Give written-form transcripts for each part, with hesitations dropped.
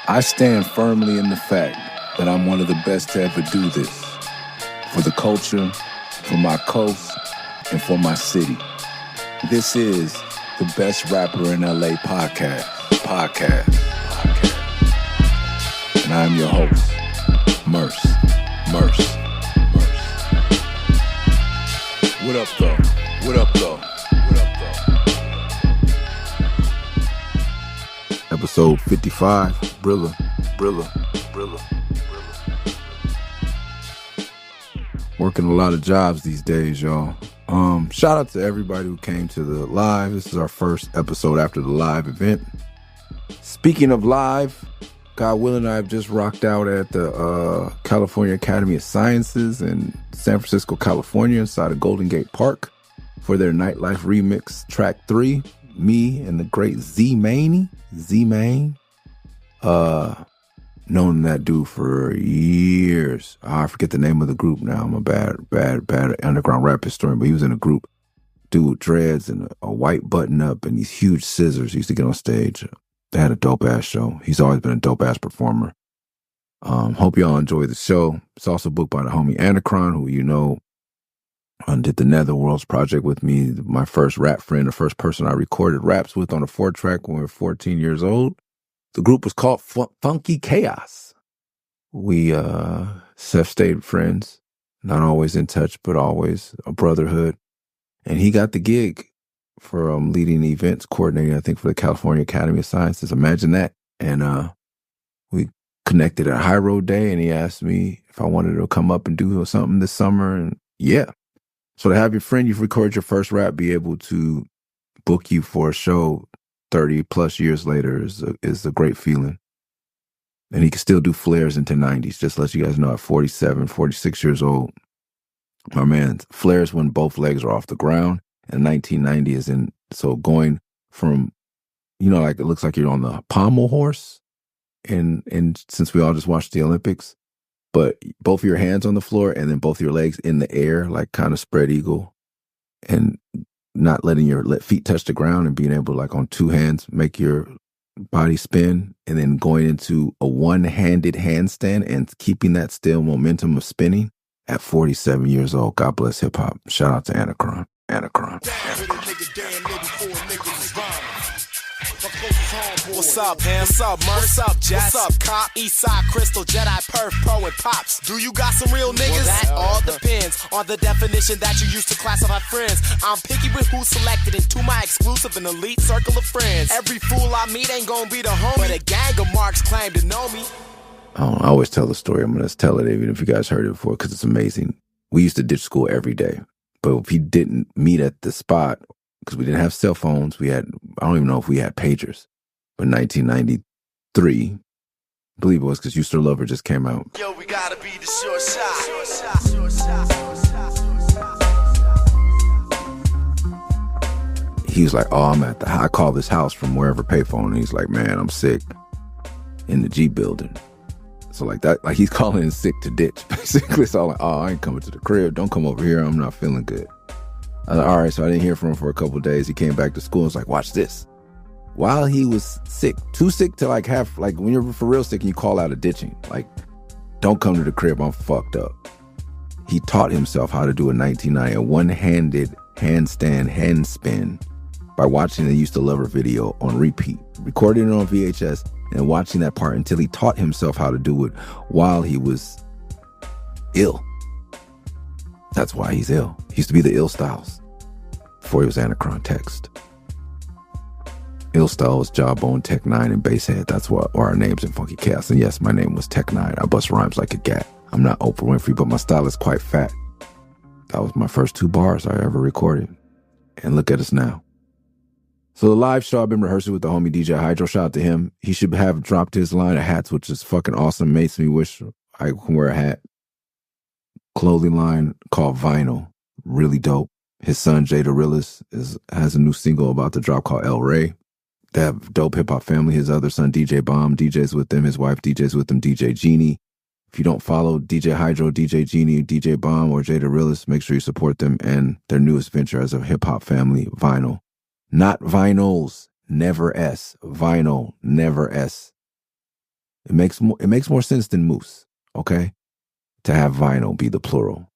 I stand firmly in the fact that I'm one of the best to ever do this. For the culture, for my coast, and for my city. This is the best rapper in L.A.Podcast. And I'm your host, Murs. What up, though? Episode 55, Brilla. Working a lot of jobs these days, y'all. Shout out to everybody who came to the live. This is our first episode after the live event. Speaking of live, God willing, I've just rocked out at the California Academy of Sciences in San Francisco, California, inside of Golden Gate Park for their Nightlife Remix Track 3. Me and the great Z-Main. Known that dude for years. I forget the name of the group now. I'm a bad underground rap historian, but he was in a group. Dude with dreads and a white button up and these huge scissors. He used to get on stage. They had a dope ass show. He's always been a dope ass performer. Hope y'all enjoy the show. It's also booked by the homie Anacron, who you know did the Netherworlds project with me. My first rap friend, the first person I recorded raps with on a 4-track when we were 14 years old. The group was called Funky Chaos. We have stayed friends, not always in touch, but always a brotherhood. And he got the gig for leading events, coordinating, I think, for the California Academy of Sciences. Imagine that. And we connected at High Road Day, and he asked me if I wanted to come up and do something this summer. And yeah. So to have your friend you've recorded your first rap be able to book you for a show 30 plus years later is a great feeling. And he can still do flares into 90s. Just to let you guys know, at 47, 46 years old, my man, flares when both legs are off the ground. And 1990 is in, so going from, like it looks like you're on the pommel horse. And since we all just watched the Olympics, but both of your hands on the floor and then both your legs in the air, like kind of spread eagle, and not letting your feet touch the ground and being able to, like on two hands, make your body spin, and then going into a one-handed handstand and keeping that still momentum of spinning at 47 years old. God bless hip hop. Shout out to Anacron. What's up, Ham? What's up, Murs? What's up, Jess? What's up, Cop? Eastside, Crystal, Jedi, Perf, Pro, and Pops. Do you got some real niggas? Well, that all depends on the definition that you use to classify friends. I'm picky with who's selected into my exclusive and elite circle of friends. Every fool I meet ain't gonna be the homie, but a gang of marks claim to know me. I always tell the story. I'm going to tell it even if you guys heard it before, because it's amazing. We used to ditch school every day, but if we didn't meet at the spot, because we didn't have cell phones, I don't even know if we had pagers. But 1993, I believe it was, because Used to Lover just came out. Yo, we gotta be the short shot. He was like, I call this house from wherever payphone. And he's like, man, I'm sick in the G building. So like that, like he's calling in sick to ditch, basically. So I'm like, I ain't coming to the crib. Don't come over here. I'm not feeling good. I was like, all right, so I didn't hear from him for a couple of days. He came back to school and was like, watch this. While he was sick, too sick to like have, like when you're for real sick and you call out a ditching, like, don't come to the crib, I'm fucked up. He taught himself how to do a 1990, a one-handed handstand hand spin by watching the Used to Lover video on repeat, recording it on VHS and watching that part until he taught himself how to do it while he was ill. That's why he's ill. He used to be the Ill Styles before he was Anacron Text. Ill Style was Jawbone, Tech 9, and Basshead. That's what our names in Funky Chaos. And yes, my name was Tech 9. I bust rhymes like a gat. I'm not Oprah Winfrey, but my style is quite fat. That was my first 2 bars I ever recorded. And look at us now. So the live show, I've been rehearsing with the homie DJ Hydro. Shout out to him. He should have dropped his line of hats, which is fucking awesome. Makes me wish I can wear a hat. Clothing line called Vinyl. Really dope. His son, Jay Derillis, has a new single about to drop called El Rey. They have dope hip-hop family. His other son, DJ Bomb, DJs with them. His wife, DJs with them, DJ Genie. If you don't follow DJ Hydro, DJ Genie, DJ Bomb, or Jay Derillis, make sure you support them and their newest venture as a hip-hop family, Vinyl. Not vinyls, never S. Vinyl, never S. It makes more sense than moose, okay? To have vinyl be the plural.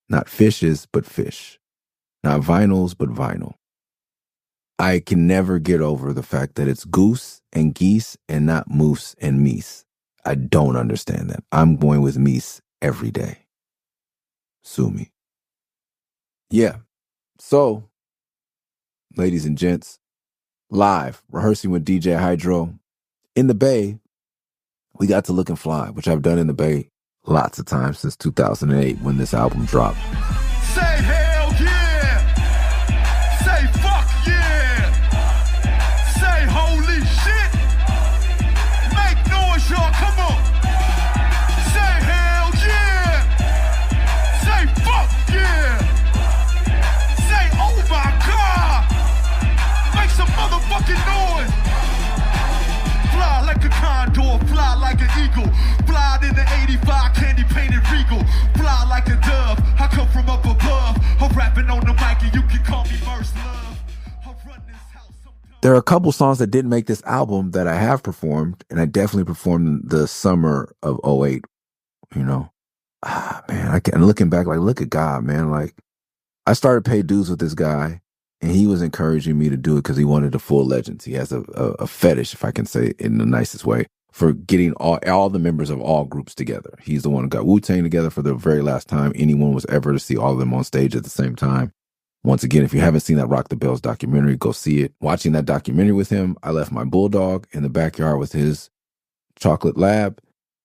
Not fishes, but fish. Not vinyls, but vinyl. I can never get over the fact that it's goose and geese and not moose and meese. I don't understand that. I'm going with meese every day. Sue me. Yeah. So, ladies and gents, live, rehearsing with DJ Hydro in the Bay, we got to Look and Fly, which I've done in the Bay lots of times since 2008 when this album dropped. Say hell yeah! Say fuck yeah! Say holy shit! Make noise, y'all, come on! Say hell yeah! Say fuck yeah! Say oh my god! Make some motherfucking noise! Fly like a condor, fly like an eagle. Fly in the 85, candy painted regal. Fly like a dove, I come from up above. I'm rapping on the mic and you can call me First Love. There are a couple songs that didn't make this album that I have performed, and I definitely performed the summer of '08, you know. Man, looking back, like, look at God, man. Like, I started Pay Dues with this guy, and he was encouraging me to do it because he wanted the full legends. He has a fetish, if I can say it in the nicest way, for getting all the members of all groups together. He's the one who got Wu-Tang together for the very last time anyone was ever to see all of them on stage at the same time. Once again, if you haven't seen that Rock the Bells documentary, go see it. Watching that documentary with him, I left my bulldog in the backyard with his chocolate lab.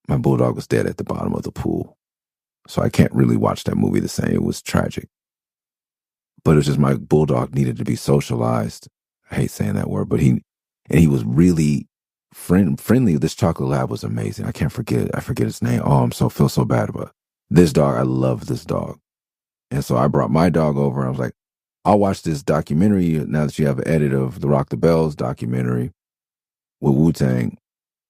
My bulldog was dead at the bottom of the pool. So I can't really watch that movie the same. It was tragic. But it was just my bulldog needed to be socialized. I hate saying that word, but he was really friendly. This chocolate lab was amazing. I forget his name. Oh, feel so bad about this dog. I love this dog. And so I brought my dog over and I was like, I'll watch this documentary now that you have an edit of the Rock the Bells documentary with Wu-Tang,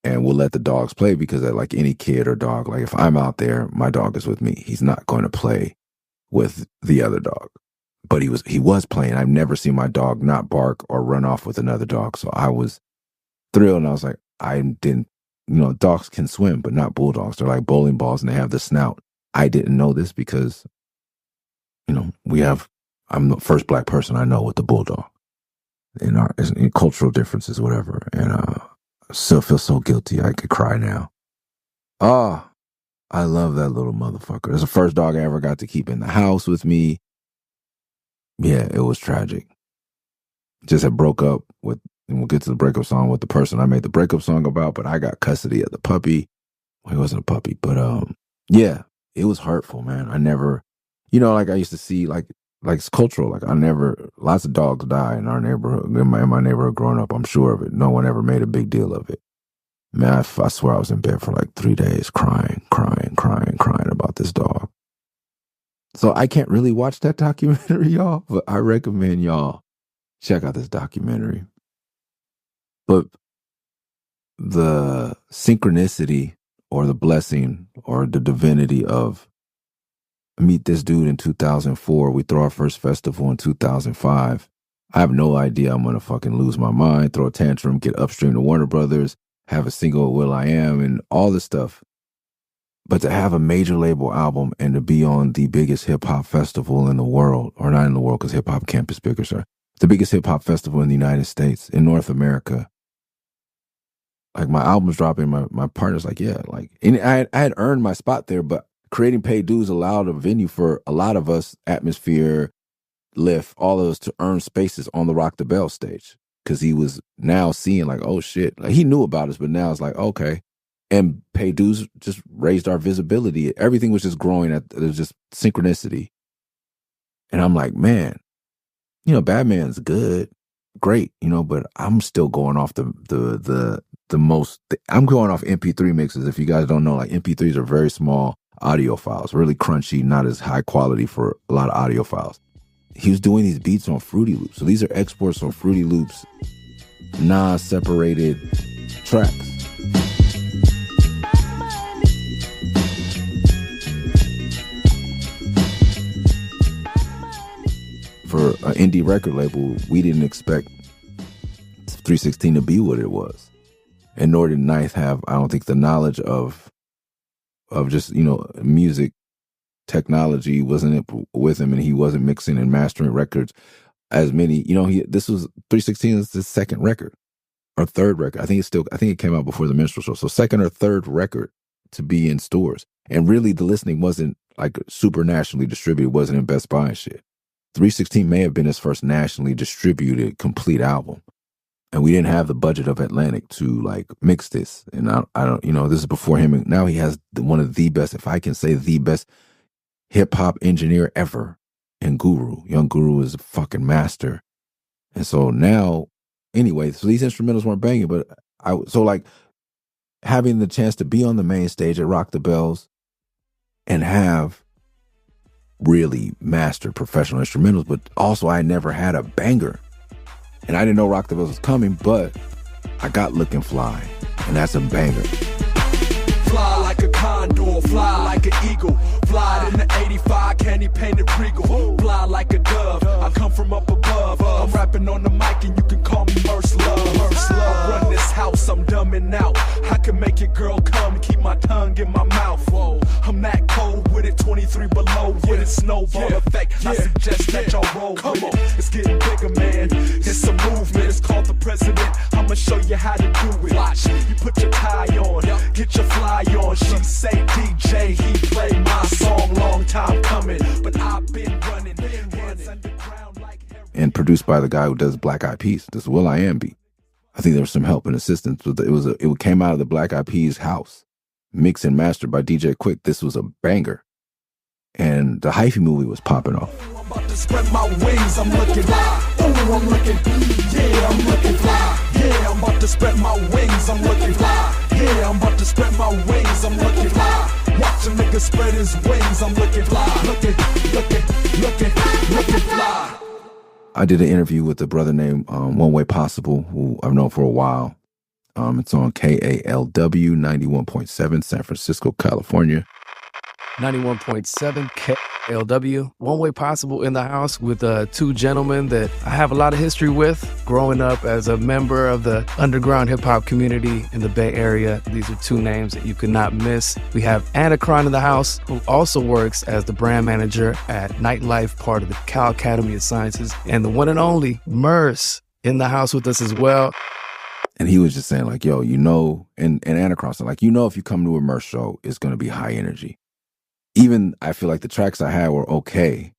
and we'll let the dogs play because like any kid or dog, like if I'm out there, my dog is with me. He's not going to play with the other dog. But he was playing. I've never seen my dog not bark or run off with another dog. So I was thrilled, and I was like, dogs can swim, but not bulldogs. They're like bowling balls and they have the snout. I didn't know this because, I'm the first black person I know with the bulldog in cultural differences, whatever. And I still feel so guilty. I could cry now. I love that little motherfucker. It's the first dog I ever got to keep in the house with me. Yeah, it was tragic. Just had broke up with, and we'll get to the breakup song with the person I made the breakup song about, but I got custody of the puppy. Well, he wasn't a puppy, but yeah, it was hurtful, man. I never, like I used to see, like it's cultural. Like lots of dogs die in our neighborhood, in my neighborhood growing up. I'm sure of it. No one ever made a big deal of it. Man, I swear I was in bed for like 3 days crying about this dog. So I can't really watch that documentary, y'all, but I recommend y'all check out this documentary. But the synchronicity or the blessing or the divinity of meet this dude in 2004. We throw our first festival in 2005. I have no idea I'm going to fucking lose my mind, throw a tantrum, get upstream to Warner Brothers, have a single with Will.i.am and all this stuff. But to have a major label album and to be on the biggest hip hop festival in the world, or not in the world because hip hop camp is bigger, sir. The biggest hip hop festival in the United States, in North America. Like my album's dropping, my partner's like, yeah, like, and I had earned my spot there, but creating Paid Dues allowed a venue for a lot of us, Atmosphere, Lift, all of us to earn spaces on the Rock the Bell stage. Because he was now seeing like, oh shit, like he knew about us, but now it's like, okay. And Paid Dues just raised our visibility. Everything was just growing. There's just synchronicity. And I'm like, man, Batman's good, great, but I'm still going off I'm going off MP3 mixes. If you guys don't know, like MP3s are very small audio files, really crunchy, not as high quality for a lot of audio files. He was doing these beats on Fruity Loops. So these are exports on Fruity Loops, non-separated tracks. For an indie record label, we didn't expect 316 to be what it was. And nor did Ninth have, I don't think, the knowledge of just, music technology wasn't with him, and he wasn't mixing and mastering records as many. This was 316 is his second record or third record. I think it came out before the Minstrel Show. So second or third record to be in stores. And really the listening wasn't like super nationally distributed, wasn't in Best Buy and shit. 316 may have been his first nationally distributed complete album. And we didn't have the budget of Atlantic to like mix this. And I don't, this is before him. And now he has one of the best, if I can say the best hip hop engineer ever in Guru. Young Guru is a fucking master. And so now, anyway, so these instrumentals weren't banging, but having the chance to be on the main stage at Rock the Bells and have really mastered professional instrumentals, but also I never had a banger. And I didn't know Rock the Bells was coming, but I got Looking Fly, and that's a banger. Fly like a condor, fly like an eagle. Fly in the 85, candy painted regal. Fly like a dove, I come from up above. I'm rapping on the mic and you can call me Murs Love. I run this house, I'm dumbing out. I can make your girl come, keep my tongue in my mouth. Whoa, I'm that cold with it, 23 below with it, snowball effect. I suggest that y'all roll with it. It's getting bigger, man. It's a movement, it's called the President. I'ma show you how to do it. Watch, you put your tie on, get your fly on. She say DJ, he play my song, long time coming, but I've been running hands underground like heroin. And produced by the guy who does Black Eyed Peas, this Will.i.am beat. I think there was some help and assistance. It came out of the Black Eyed Peas house, mixed and mastered by DJ Quick. This was a banger. And the Hyphy movie was popping off. I'm about to spread my wings, I'm looking fly. Ooh, I'm looking, yeah, I'm looking fly. Yeah, I'm about to spread my wings, I'm looking fly. Yeah, I'm about to spread my wings, I'm looking fly. Watch a nigga spread his wings, I'm looking fly. Looking fly. I did an interview with a brother named One Way Possible, who I've known for a while. It's on KALW 91.7, San Francisco, California. 91.7 KLW. One Way Possible in the house with two gentlemen that I have a lot of history with. Growing up as a member of the underground hip-hop community in the Bay Area, these are two names that you could not miss. We have Anacron in the house, who also works as the brand manager at Nightlife, part of the Cal Academy of Sciences, and the one and only Murs in the house with us as well. And he was just saying like, yo, and Anacron said like, if you come to a Murs show, it's going to be high energy. Even I feel like the tracks I had were okay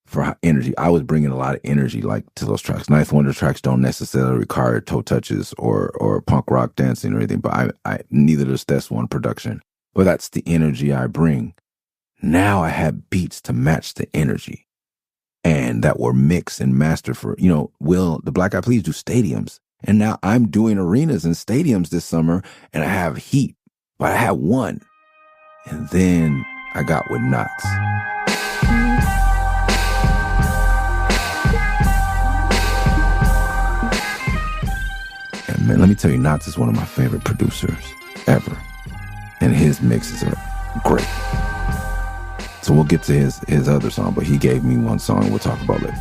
for energy. I was bringing a lot of energy like to those tracks. Ninth Wonder tracks don't necessarily require toe touches or punk rock dancing or anything, but I neither does this one production. But that's the energy I bring. Now I had beats to match the energy and that were mixed and mastered for, the Black Eyed Peas do stadiums. And now I'm doing arenas and stadiums this summer and I have heat, but I had one. And then I got with Knots. And man, let me tell you, Knots is one of my favorite producers ever. And his mixes are great. So we'll get to his other song, but he gave me one song we'll talk about later.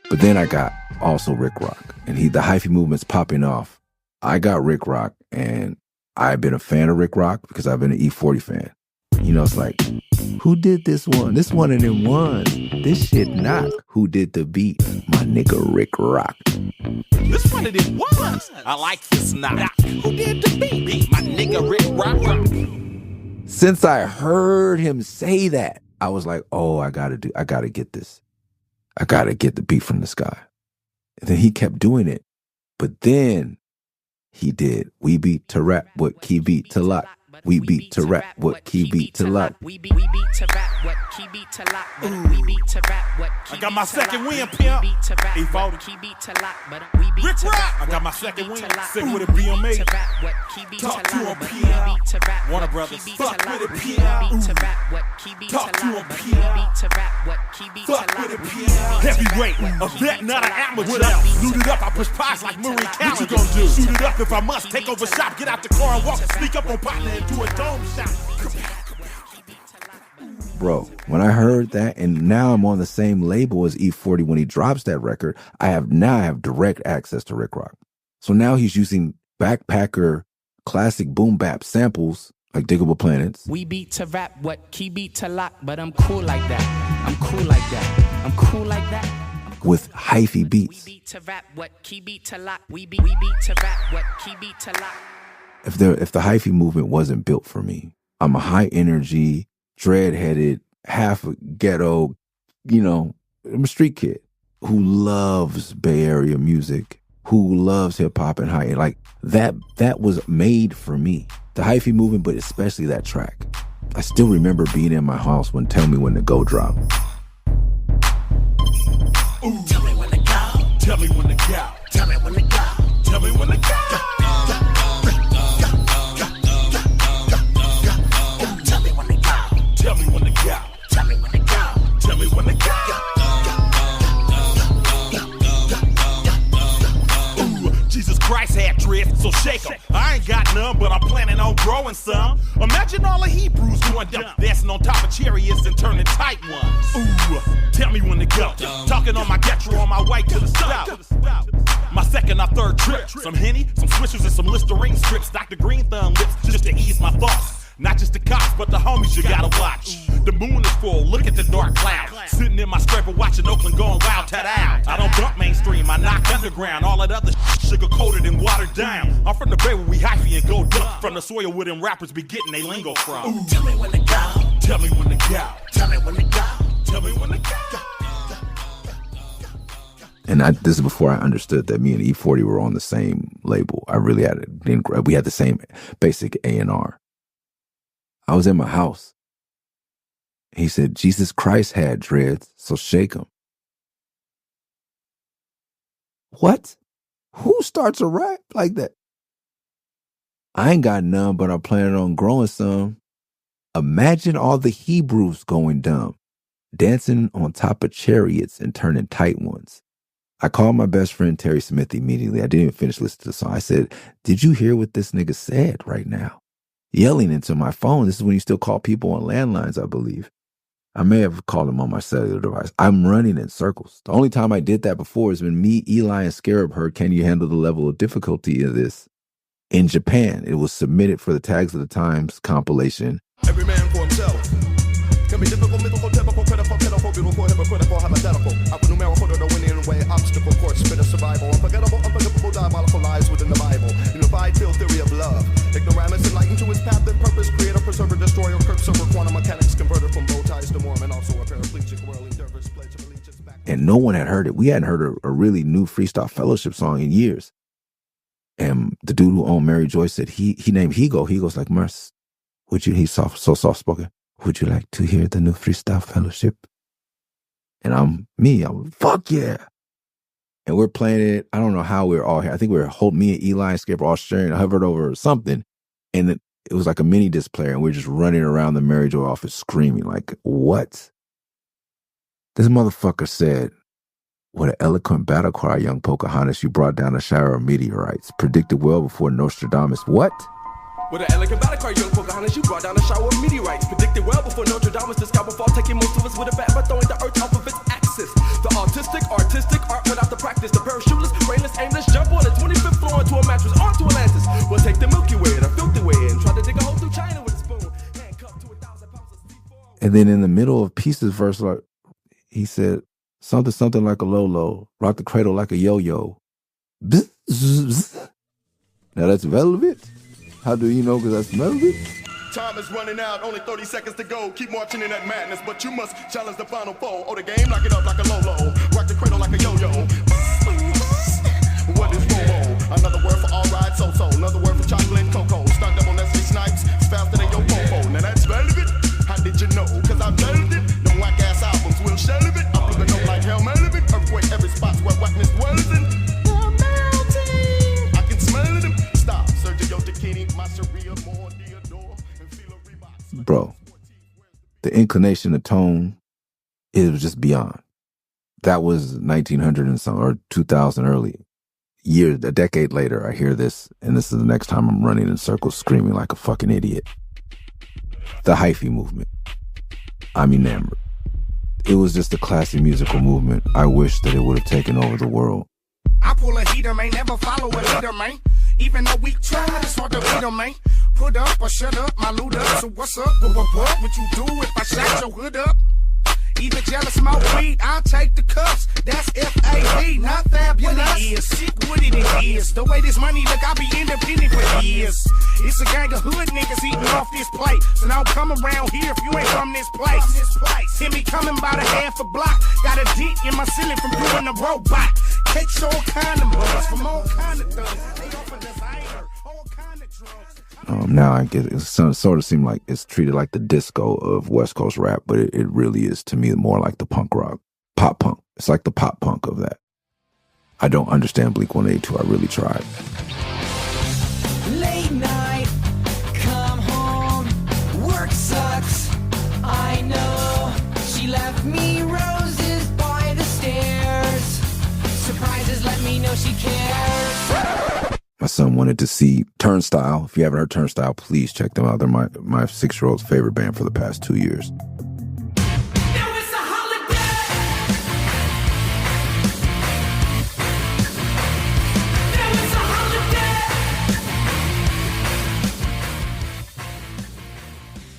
But then I got also Rick Rock. And the Hyphy movement's popping off. I got Rick Rock, and I've been a fan of Rick Rock because I've been an E40 fan. It's like, who did this one? This one and then one. This shit knock. Who did the beat? My nigga Rick Rock. This one of them ones. I like this knock. Who did the beat? My nigga Rick Rock. Since I heard him say that, I was like, oh, I gotta get this. I gotta get the beat from this guy. And then he kept doing it. But then he did. We beat to rap what key beat to lock. We beat to rap what key beat to lock. We beat to rap what key beat to lock. We beat to rap what key beat to lock. I got my second win, pimp. E40. Key beat to lock, but we beat Rick to Rock. rap. I got my second win. Sick with a BMA. Talk to a PM. Warner Brothers. Fuck with a PM. Talk to a PM. Fuck with a PM. Heavyweight. A vet, not an amateur. Loot it up. I push pies like Murray County. What you gonna do? Shoot it up if I must. Take over shop. Get out the car and walk. Sneak up on partner and do a dome shot. Bro, when I heard that, and now I'm on the same label as E40 when he drops that record, I have direct access to Rick Rock. So now he's using backpacker classic boom bap samples like Diggable Planets. We beat to rap, what key beat to lock, but I'm cool like that. I'm cool like that. I'm cool like that. With Hyphy beats. We beat to rap, what key beat to lock. We beat to rap, what key beat to lock. If the Hyphy movement wasn't built for me, I'm a high energy, dread-headed, half ghetto, I'm a street kid who loves Bay Area music, who loves hip hop and high, like that was made for me. The Hyphy movement, but especially that track. I still remember being in my house when Tell Me When to Go dropped. Ooh. Tell me when to go. Tell me when to go. Tell me when to go. Tell me when to go. Tell me when to go. Tell me when to go. Tell me when to go. Tell me when to go. Jesus Christ had dreads, so shake 'em. I ain't got none, but I'm planning on growing some. Imagine all the Hebrews going dumb, dancing on top of chariots and turning tight ones. Ooh, tell me when to go. Talking on my Getro on my way to the stop. My second or third trip. Some Henny, some Swishers, and some Listerine strips. Dr. Green Thumb lips, just to ease my thoughts. Not just the cops, but the homies you gotta watch. The moon is full, look at the dark cloud. Sitting in my scraper watching Oakland going wild, ta-dow. I don't bump mainstream, I knock underground. All that other sugar-coated and watered down. I'm from the Bay where we hyphy and go dump. From the soil where them rappers be getting they lingo from. Ooh. Tell me when to go. Tell me when to go. Tell me when to go. Tell me when to go. And this is before I understood that me and E40 were on the same label. I really we had the same basic A&R. I was in my house. He said, Jesus Christ had dreads, so shake 'em. What? Who starts a rap like that? I ain't got none, but I'm planning on growing some. Imagine all the Hebrews going dumb, dancing on top of chariots and turning tight ones. I called my best friend Terry Smith immediately. I didn't even finish listening to the song. I said, did you hear what this nigga said right now? Yelling into my phone. This is when you still call people on landlines, I believe. I may have called him on my cellular device. I'm running in circles. The only time I did that before is when me, Eli, and Scarab heard Can You Handle the Level of Difficulty of This in Japan. It was submitted for the Tags of the Times compilation. Every man for himself. Can be difficult, mythical, typical, critical, pitiful, beautiful, hypocritical, hypothetical. Alphanumerical, the winning way, obstacle course, spit of survival. Unforgettable, unforgivable, diabolical lies within the Bible. Unified field theory of love. Ignoramus enlightened to his path and purpose. Creator, preserver, destroyer, curb server, quantum mechanics, converter from bow ties to Mormon. Also a paraplegic, whirling dervish, pledge of allegiance back. And no one had heard it. We hadn't heard a really new Freestyle Fellowship song in years. And the dude who owned Mary Joy said he named Higo. Higo's like, Murs, he's so soft spoken. Would you like to hear the new Freestyle Fellowship? And I'm fuck yeah. And we're playing it. I don't know how we were all here. I think we were me and Eli and Skip were all sharing, hovered over something. And it was like a mini disc player. And we're just running around the Mary Jo office screaming like, what? This motherfucker said, what an eloquent battle cry, young Pocahontas. You brought down a shower of meteorites. Predicted well before Nostradamus. What? With an elegant battle cry, young Pocahontas, you brought down a shower of meteorites. Predicted well before Notre Dame, the sky will fall, taking most of us with a bat, but throwing the earth off of its axis. The artistic art without the practice. The parachuteless, brainless, aimless, jump on the 25th floor into a mattress, onto Atlantis. We'll take the Milky Way, the filthy way, and try to dig a hole through China with a spoon. Handcuffed to 1,000 pounds of C4. And then in the middle of Pieces verse, like, he said, something like a Lolo, rock the cradle like a yo-yo. Bzz, bzz, bzz. Now that's velvet. How do you know? Because that's velvet. Time is running out, only 30 seconds to go. Keep marching in that madness, but you must challenge the final foe. Oh, the game, lock it up like a Lolo. Rock the cradle like a yo-yo. What is Bobo? Another word for all ride so-so. Another word for chocolate cocoa. Stunt double Nestle Snipes. It's faster than your popo. Now that's velvet. How did you know? Because I velvet it. Them whack-ass albums will shelve it. I'm flipping up like hell, melvin. Earthquake every spot's where whackness dwells in. I can smell it. Stop. Sergio Tacchini, Masseria, more Theodore, and Philo Reeboks. Bro, the inclination, the tone, it was just beyond. That was 1900 and some, or 2000 early. A decade later, I hear this, and this is the next time I'm running in circles screaming like a fucking idiot. The Hyphy movement. I'm enamored. It was just a classic musical movement. I wish that it would have taken over the world. I pull a heater, man, never follow a leader, man. Even though we try, it's hard to beat them, man. Put up or shut up, my loot up. So what's up? What would you do if I shot your hood up? Even jealous smoke weed, I'll take the cuffs. That's F-A-B, not fabulous. What it is, sick what it is. The way this money look, I'll be independent for years. It's a gang of hood niggas eating off this plate. So don't come around here if you ain't from this place. Hear me coming by the half a block. Got a dent in my ceiling from doing the robot. Takes all kind of buzz from all kind of thugs. They offer designer, all kind of drugs. Now I get it sort of seems like it's treated like the disco of West Coast rap, but it really is to me more like the punk rock, pop punk. It's like the pop punk of that. I don't understand Blink-182. I really tried. Late night, come home, work sucks. I know she left me roses by the stairs. Surprises let me know she cares. My son wanted to see Turnstile. If you haven't heard Turnstile, please check them out. They're my 6-year-old's favorite band for the past 2 years.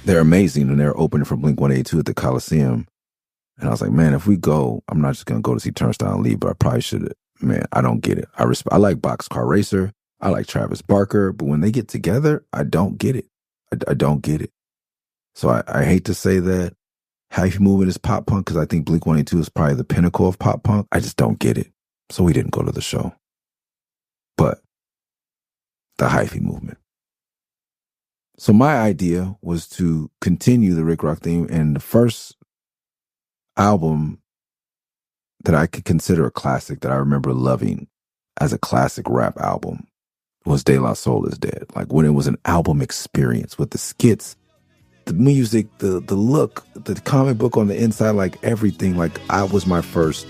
They're amazing, and they're opening for Blink-182 at the Coliseum. And I was like, man, if we go, I'm not just going to go to see Turnstile and leave, but I probably should. Man, I don't get it. I like Boxcar Racer. I like Travis Barker, but when they get together, I don't get it. I don't get it. So I hate to say that Hyphy movement is pop punk because I think Blink-182 is probably the pinnacle of pop punk. I just don't get it. So we didn't go to the show. But the Hyphy movement. So my idea was to continue the Rick Rock theme, and the first album that I could consider a classic that I remember loving as a classic rap album was De La Soul Is Dead. Like when it was an album experience with the skits, the music, the look, the comic book on the inside, like everything. Like I was my first,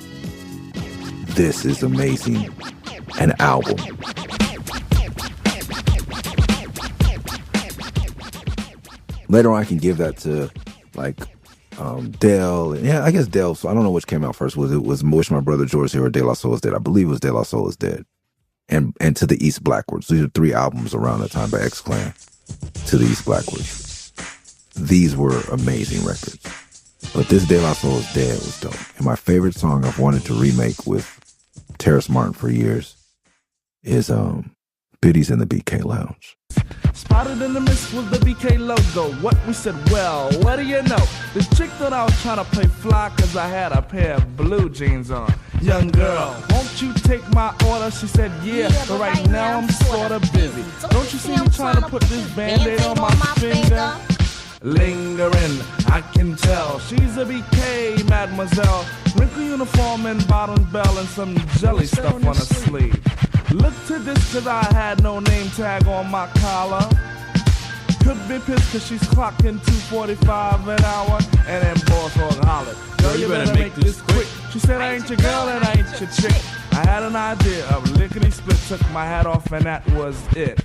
this is amazing, an album. Later on I can give that to like Dell. Yeah, I guess Dell. So I don't know which came out first. Was Wish My Brother George Here or De La Soul Is Dead? I believe it was De La Soul Is Dead. And To the East Blackwards. These are 3 albums around that time by X-Clan. To the East Blackwards. These were amazing records. But this De La Soul Is Dead was dope. And my favorite song I've wanted to remake with Terrace Martin for years is Biddies in the BK Lounge. Spotted in the mist was the BK logo. What we said, well, what do you know? The chick thought I was trying to play fly cause I had a pair of blue jeans on. Young girl, won't you take my order? She said, yeah, but right now I'm sorta busy. Don't you see me trying to put this Band-Aid on my finger? Lingering, I can tell she's a BK, mademoiselle. Wrinkle uniform and bottom bell and some jelly stuff on her sleeve. Look to this cause I had no name tag on my collar. Could be pissed cause she's clocking $2.45 an hour. And then boss hog hollered, girl, you better make this quick. She said, I ain't your girl and I ain't your chick. I had an idea of lickety split, took my hat off and that was it.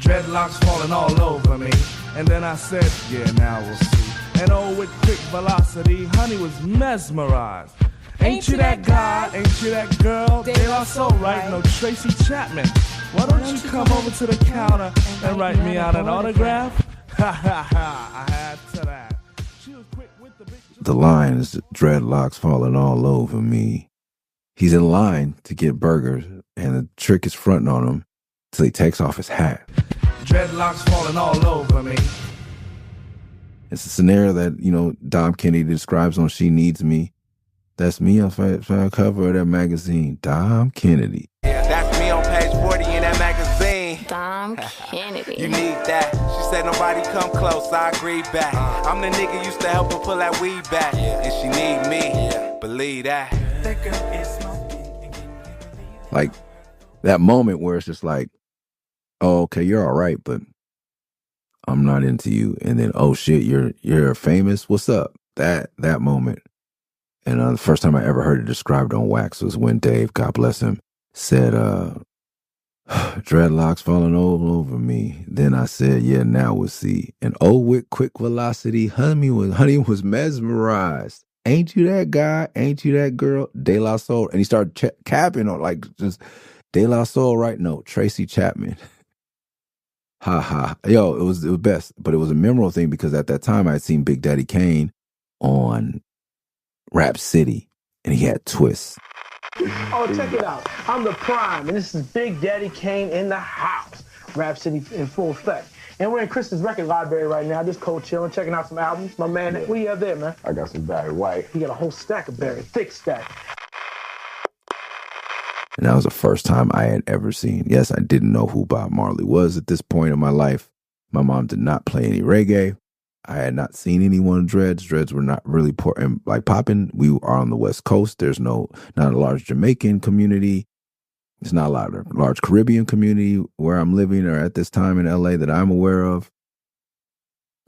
Dreadlocks falling all over me. And then I said, yeah, now we'll see. And oh, with quick velocity, honey was mesmerized. Ain't you that guy? Ain't you that girl? They are so right. No Tracy Chapman. Why don't you come over to the counter and write me out an autograph? Ha ha ha! I had to that. She was quick with the big. The line is Dreadlocks falling all over me. He's in line to get burgers, and the trick is fronting on him till he takes off his hat. Dreadlocks falling all over me. It's a scenario that, you know, Dom Kennedy describes on She Needs Me. That's me on the cover of that magazine, Dom Kennedy. Yeah, that's me on page 40 in that magazine. Dom Kennedy. You need that. She said nobody come close, I agree back. I'm the nigga used to help her pull that weed back. And she need me, believe that. Like, that moment where it's just like, oh, okay, you're all right, but I'm not into you. And then, oh shit, you're famous? What's up? That moment. And the first time I ever heard it described on Wax was when Dave, God bless him, said Dreadlocks falling all over me. Then I said, yeah, now we'll see. And oh, with quick velocity, honey was mesmerized. Ain't you that guy? Ain't you that girl? De La Soul. And he started capping on like just De La Soul, right? No, Tracy Chapman. Ha ha. Yo, it was best. But it was a memorable thing because at that time I had seen Big Daddy Kane on Rap City and he had twists. Oh, check it out. I'm the Prime, and this is Big Daddy Kane in the house. Rap City in full effect. And we're in Chris's record library right now, just cold chilling, checking out some albums. My man, what do you have there, man? I got some Barry White. He got a whole stack of Barry, thick stack. And that was the first time I had ever seen. Yes, I didn't know who Bob Marley was at this point in my life. My mom did not play any reggae. I had not seen anyone dreads. Dreads were not really popping. We are on the West Coast. There's not a large Jamaican community. There's not a large Caribbean community where I'm living or at this time in L.A. that I'm aware of.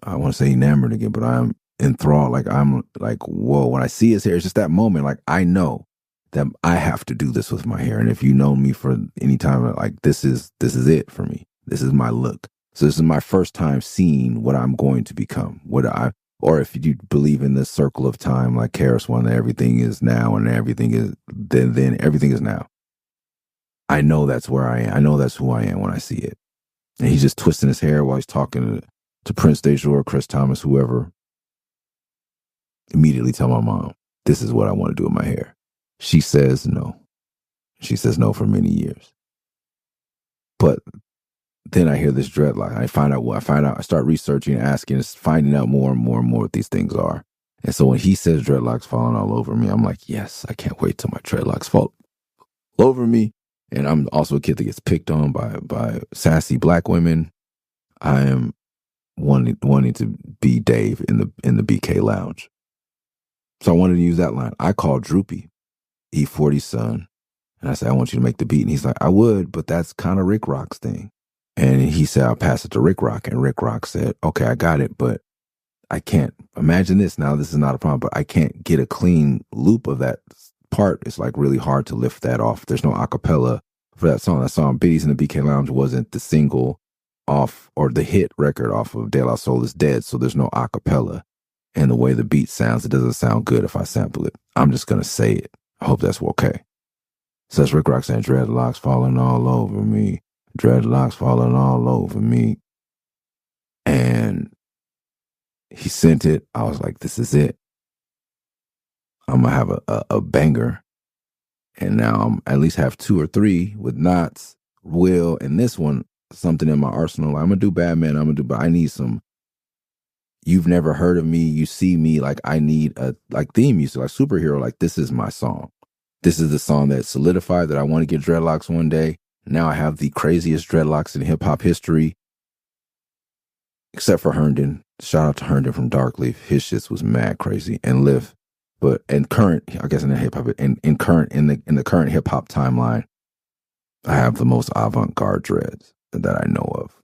I want to say enamored again, but I'm enthralled. Like I'm like, whoa, when I see his hair, it's just that moment. Like I know that I have to do this with my hair. And if you know me for any time, like this is it for me. This is my look. So this is my first time seeing what I'm going to become. Or if you believe in this circle of time, like Karis one, that everything is now and everything is then everything is now. I know that's where I am. I know that's who I am when I see it. And he's just twisting his hair while he's talking to Prince Dejour, Chris Thomas, whoever. Immediately tell my mom, this is what I want to do with my hair. She says no. She says no for many years. But then I hear this dreadlock. I find out, I start researching, asking, finding out more and more and more what these things are. And so when he says dreadlocks falling all over me, I'm like, yes, I can't wait till my dreadlocks fall over me. And I'm also a kid that gets picked on by sassy black women. I am wanting to be Dave in the BK Lounge. So I wanted to use that line. I called Droopy, E40's son, and I said, I want you to make the beat. And he's like, I would, but that's kind of Rick Rock's thing. And he said, I'll pass it to Rick Rock. And Rick Rock said, okay, I got it, but I can't imagine this. Now, this is not a problem, but I can't get a clean loop of that part. It's like really hard to lift that off. There's no acapella for that song. That song, Biddies in the BK Lounge, wasn't the single off or the hit record off of De La Soul is Dead. So there's no acapella. And the way the beat sounds, it doesn't sound good if I sample it. I'm just going to say it. I hope that's okay. So that's Rick Rock saying, dreadlocks falling all over me. Dreadlocks falling all over me. And he sent it. I was like, this is it. I'm going to have a banger. And now I'm at least have 2 or 3 with Knots, Will, and this one, something in my arsenal. I'm going to do Batman. But I need some, you've never heard of me. You see me. Like I need a theme music, like superhero. Like this is my song. This is the song that solidified that I want to get dreadlocks one day. Now I have the craziest dreadlocks in hip hop history, except for Herndon. Shout out to Herndon from Darkleaf. His shits was mad crazy and live. But in current, I guess in the hip hop, in the current hip hop timeline, I have the most avant-garde dreads that I know of.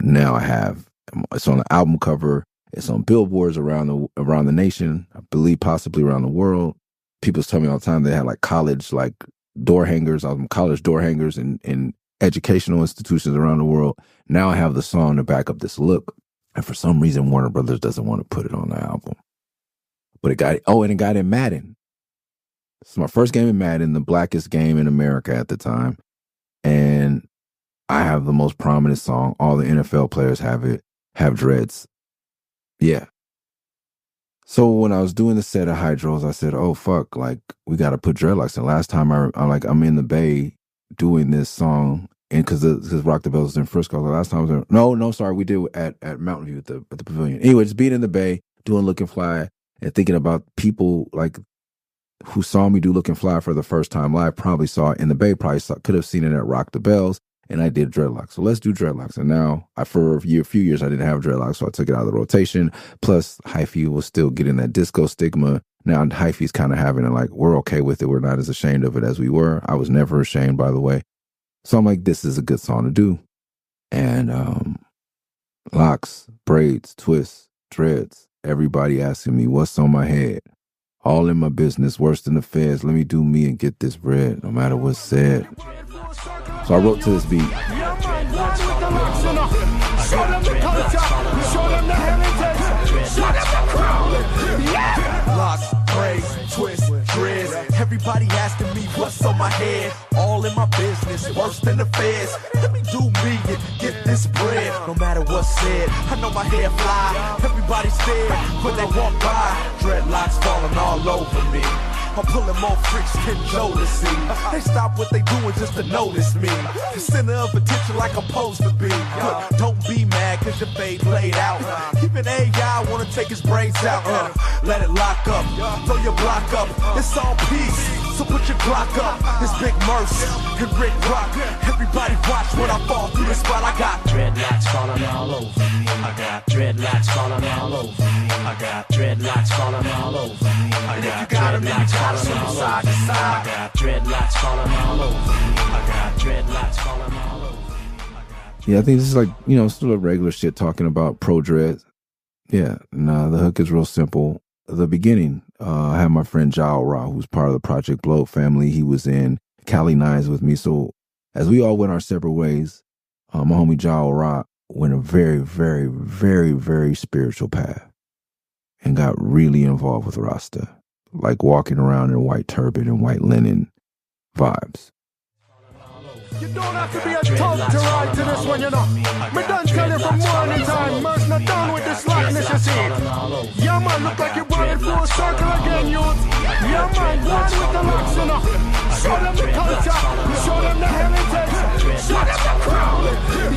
Now I have, it's on the album cover. It's on billboards around the nation. I believe possibly around the world. People tell me all the time they had like college door hangers, college door hangers in educational institutions around the world. Now I have the song to back up this look. And for some reason, Warner Brothers doesn't want to put it on the album. But it got in Madden. It's my first game in Madden, the blackest game in America at the time. And I have the most prominent song. All the NFL players have dreads. Yeah. So when I was doing the set of Hydros, I said, oh, fuck, like, we got to put dreadlocks in. Last time I'm in the Bay doing this song, and because Rock the Bells was in Frisco. The last time I was in, sorry, we did at Mountain View at the Pavilion. Anyway, just being in the Bay, doing Lookin' Fly, and thinking about people like who saw me do Lookin' Fly for the first time live, probably saw it in the Bay, could have seen it at Rock the Bells. And I did dreadlocks. So let's do dreadlocks. And now, for a few years, I didn't have dreadlocks, so I took it out of the rotation. Plus, Hyphy was still getting that disco stigma. Now, Hyphy's kind of having it like, we're okay with it. We're not as ashamed of it as we were. I was never ashamed, by the way. So I'm like, this is a good song to do. And locks, braids, twists, dreads. Everybody asking me, what's on my head? All in my business, worse than the feds. Let me do me and get this bread, no matter what's said. So I wrote to this beat. Show them the culture, show them the heritage, show them the crown. Yeah! Locks, braids, twist, dreads. Everybody asking me what's on my head. All in my business, worse than the feds. Let me do me and get this bread. No matter what's said, I know my hair fly. Everybody stare when they walk by. Dreadlocks falling all over me. I'm pulling more freaks than Jodeci. They stop what they doing just to notice me. The center of attention like I'm supposed to be. But don't be mad cause your fade laid out. Even AI wanna take his brains out. Let it lock up, throw your block up. It's all peace, so put your Glock up. It's Big Merce and Rick Rock. Everybody watch when I fall through the spot. I got dreadlocks falling all over me. I got dreadlocks falling all over me. I got dreadlocks falling all over me. I got dreadlocks falling all over me. I got dreadlocks falling all over me. I got dreadlocks falling all over me. Yeah, I think this is like, still a regular shit talking about pro dreads. Yeah, nah, the hook is real simple. The beginning, I had my friend Jao Ra, who's part of the Project Blow family. He was in Cali Nines with me. So as we all went our separate ways, my homie Jao Ra went a very, very, very, very spiritual path and got really involved with Rasta, like walking around in white turban and white linen vibes. You don't have to be a tough to ride to this one, Me done tell you from morning time, Murs not done with this slackness, you see. Yeah, man, look like you're running full circle again, youth. Yeah, man, one with the locks, Show them the culture, show them the heritage, show them the crown.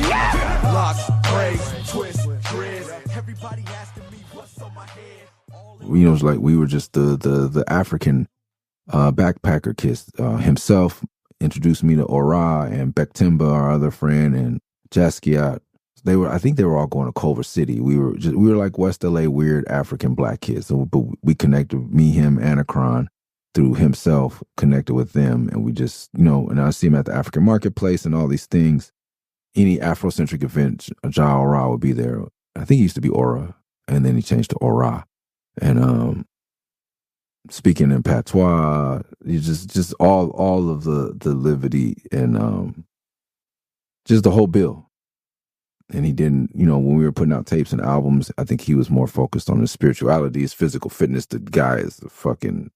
Yeah! locks, braids, twist, dreads. Everybody asking me what's on my head. It's like we were just the African backpacker kids. Himself introduced me to Ora and Bektimba, our other friend, and Jaskiat. I think they were all going to Culver City. We were like West LA weird African black kids. So, but we connected, me, him, Anacron, through himself, connected with them. And we just, and I see him at the African marketplace and all these things. Any Afrocentric event, Ja Ora would be there. I think he used to be Aura, and then he changed to Ora. And speaking in patois, you just all of the levity and just the whole bill. And he didn't, when we were putting out tapes and albums, I think he was more focused on his spirituality, his physical fitness. The guy is the fucking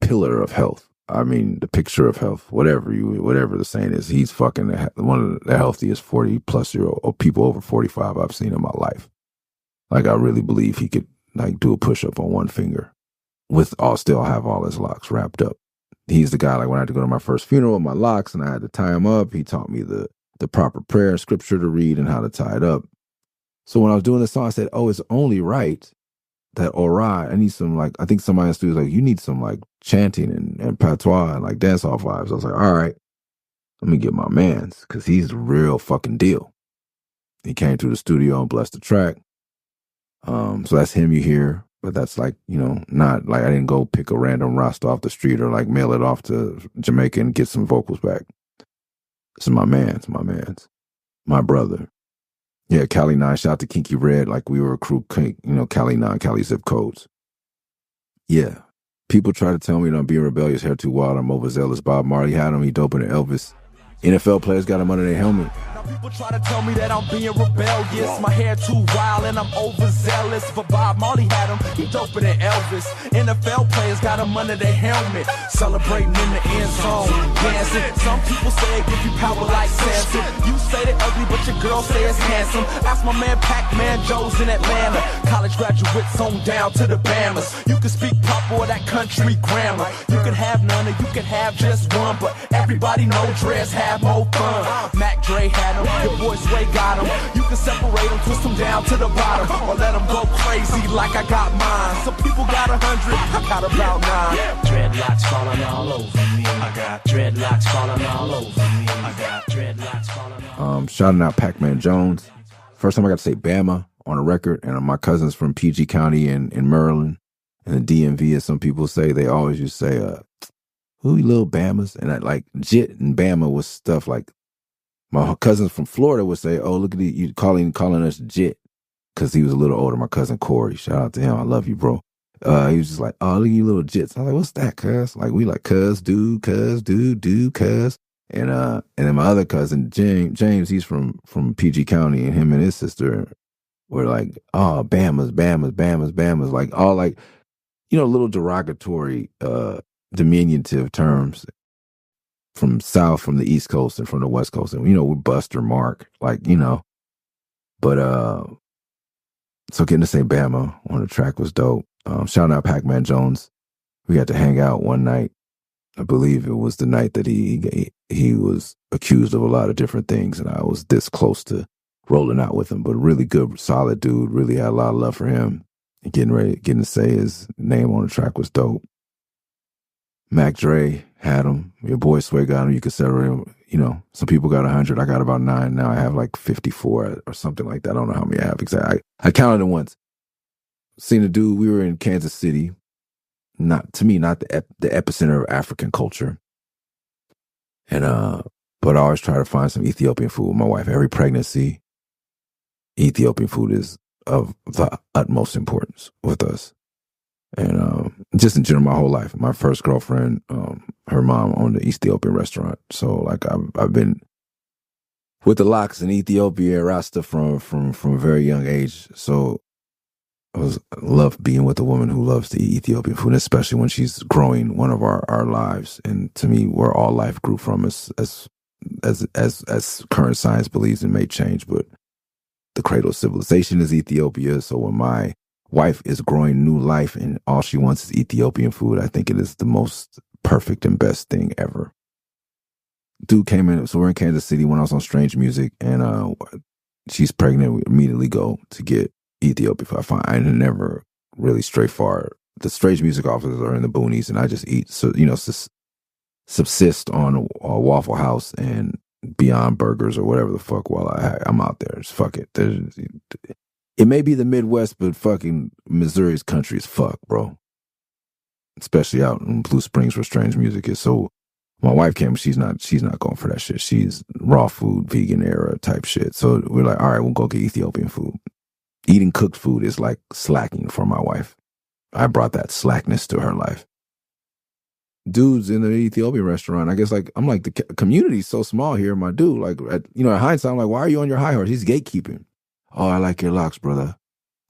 pillar of health. I mean, the picture of health, whatever the saying is. He's fucking one of the healthiest 40-plus-year-old people over 45 I've seen in my life. Like, I really believe he could do a push-up on one finger still have all his locks wrapped up. He's the guy, when I had to go to my first funeral with my locks and I had to tie them up, he taught me the proper prayer and scripture to read and how to tie it up. So when I was doing this song, I said, it's only right that Ora, I need some, I think somebody in the studio was like, you need some, chanting and patois and, dance-off vibes. I was like, all right, let me get my mans, because he's the real fucking deal. He came to the studio and blessed the track. So that's him you hear, but that's not I didn't go pick a random Rasta off the street or mail it off to Jamaica and get some vocals back. This is my man's, my brother. Yeah, Cali 9, shout out to Kinky Red, we were a crew, Cali 9, Cali zip codes. Yeah, people try to tell me that I'm being rebellious, hair too wild, I'm overzealous. Bob Marley had him, he doping to Elvis. NFL players got him under their helmet. People try to tell me that I'm being rebellious. My hair too wild and I'm overzealous. But Bob Marley had him, he doper than Elvis. NFL players got him under their helmet, celebrating in the end zone, dancing. Some people say it give you power like Samson. You say they ugly, but your girl say it's handsome. Ask my man Pac-Man Joe's in Atlanta. College graduates on down to the Bamas. You can speak proper or that country grammar. You can have none or you can have just one. But everybody know dreads have more fun. Mac Dre had your boy Sway got him. You can separate them, twist them down to the bottom, or let them go crazy like I got mine. Some people got 100, I got about 9. Dreadlocks falling all over me. I got dreadlocks falling all over me. I got dreadlocks falling all over me. Shouting out Pac-Man Jones. First time I got to say Bama on a record, and my cousins from PG County in Maryland and the DMV, as some people say, they always used to say, who you little Bamas? And Jit and Bama was stuff my cousins from Florida would say, look at you calling us Jit, because he was a little older. My cousin Corey, shout out to him, I love you, bro. He was just look at you little Jits. I was like, what's that, cuz? We cuz, dude, cuz. And then my other cousin, James, he's from PG County, and him and his sister were like, oh, Bama's, like all like, little derogatory, diminutive terms from the East Coast and from the West Coast. And, we Buster, Mark, like, but, so getting to say Bama on the track was dope. Shout out Pac-Man Jones. We got to hang out one night. I believe it was the night that he was accused of a lot of different things, and I was this close to rolling out with him. But really good, solid dude. Really had a lot of love for him. And getting to say his name on the track was dope. Mac Dre had him. Your boy Sway got him. You could separate him. Some people got 100. I got about 9 now. I have like 54 or something like that. I don't know how many I have exactly. I counted it once. Seen a dude. We were in Kansas City. Not the epicenter of African culture. And but I always try to find some Ethiopian food with my wife. Every pregnancy, Ethiopian food is of the utmost importance with us. And just in general, my whole life. My first girlfriend, her mom owned an Ethiopian restaurant. So like I've been with the locks in Ethiopia, Rasta from a very young age. So I love being with a woman who loves to eat Ethiopian food, especially when she's growing one of our lives. And to me, where all life grew from as current science believes it may change, but the cradle of civilization is Ethiopia. So when my wife is growing new life and all she wants is Ethiopian food, I think it is the most perfect and best thing ever. Dude came in, so we're in Kansas City when I was on Strange Music, and she's pregnant. We immediately go to get Ethiopia. I never really stray far. The Strange Music offices are in the boonies, and I just eat. So subsist on a Waffle House and Beyond Burgers or whatever the fuck while I'm out there. Just fuck it. It may be the Midwest, but fucking Missouri's country as fuck, bro. Especially out in Blue Springs where Strange Music is. So my wife came, she's not going for that shit. She's raw food, vegan era type shit. So we're like, all right, we'll go get Ethiopian food. Eating cooked food is like slacking for my wife. I brought that slackness to her life. Dudes in the Ethiopian restaurant, I guess I'm like, the community's so small here, my dude. Like, at hindsight, I'm like, why are you on your high horse? He's gatekeeping. Oh, I like your locks, brother.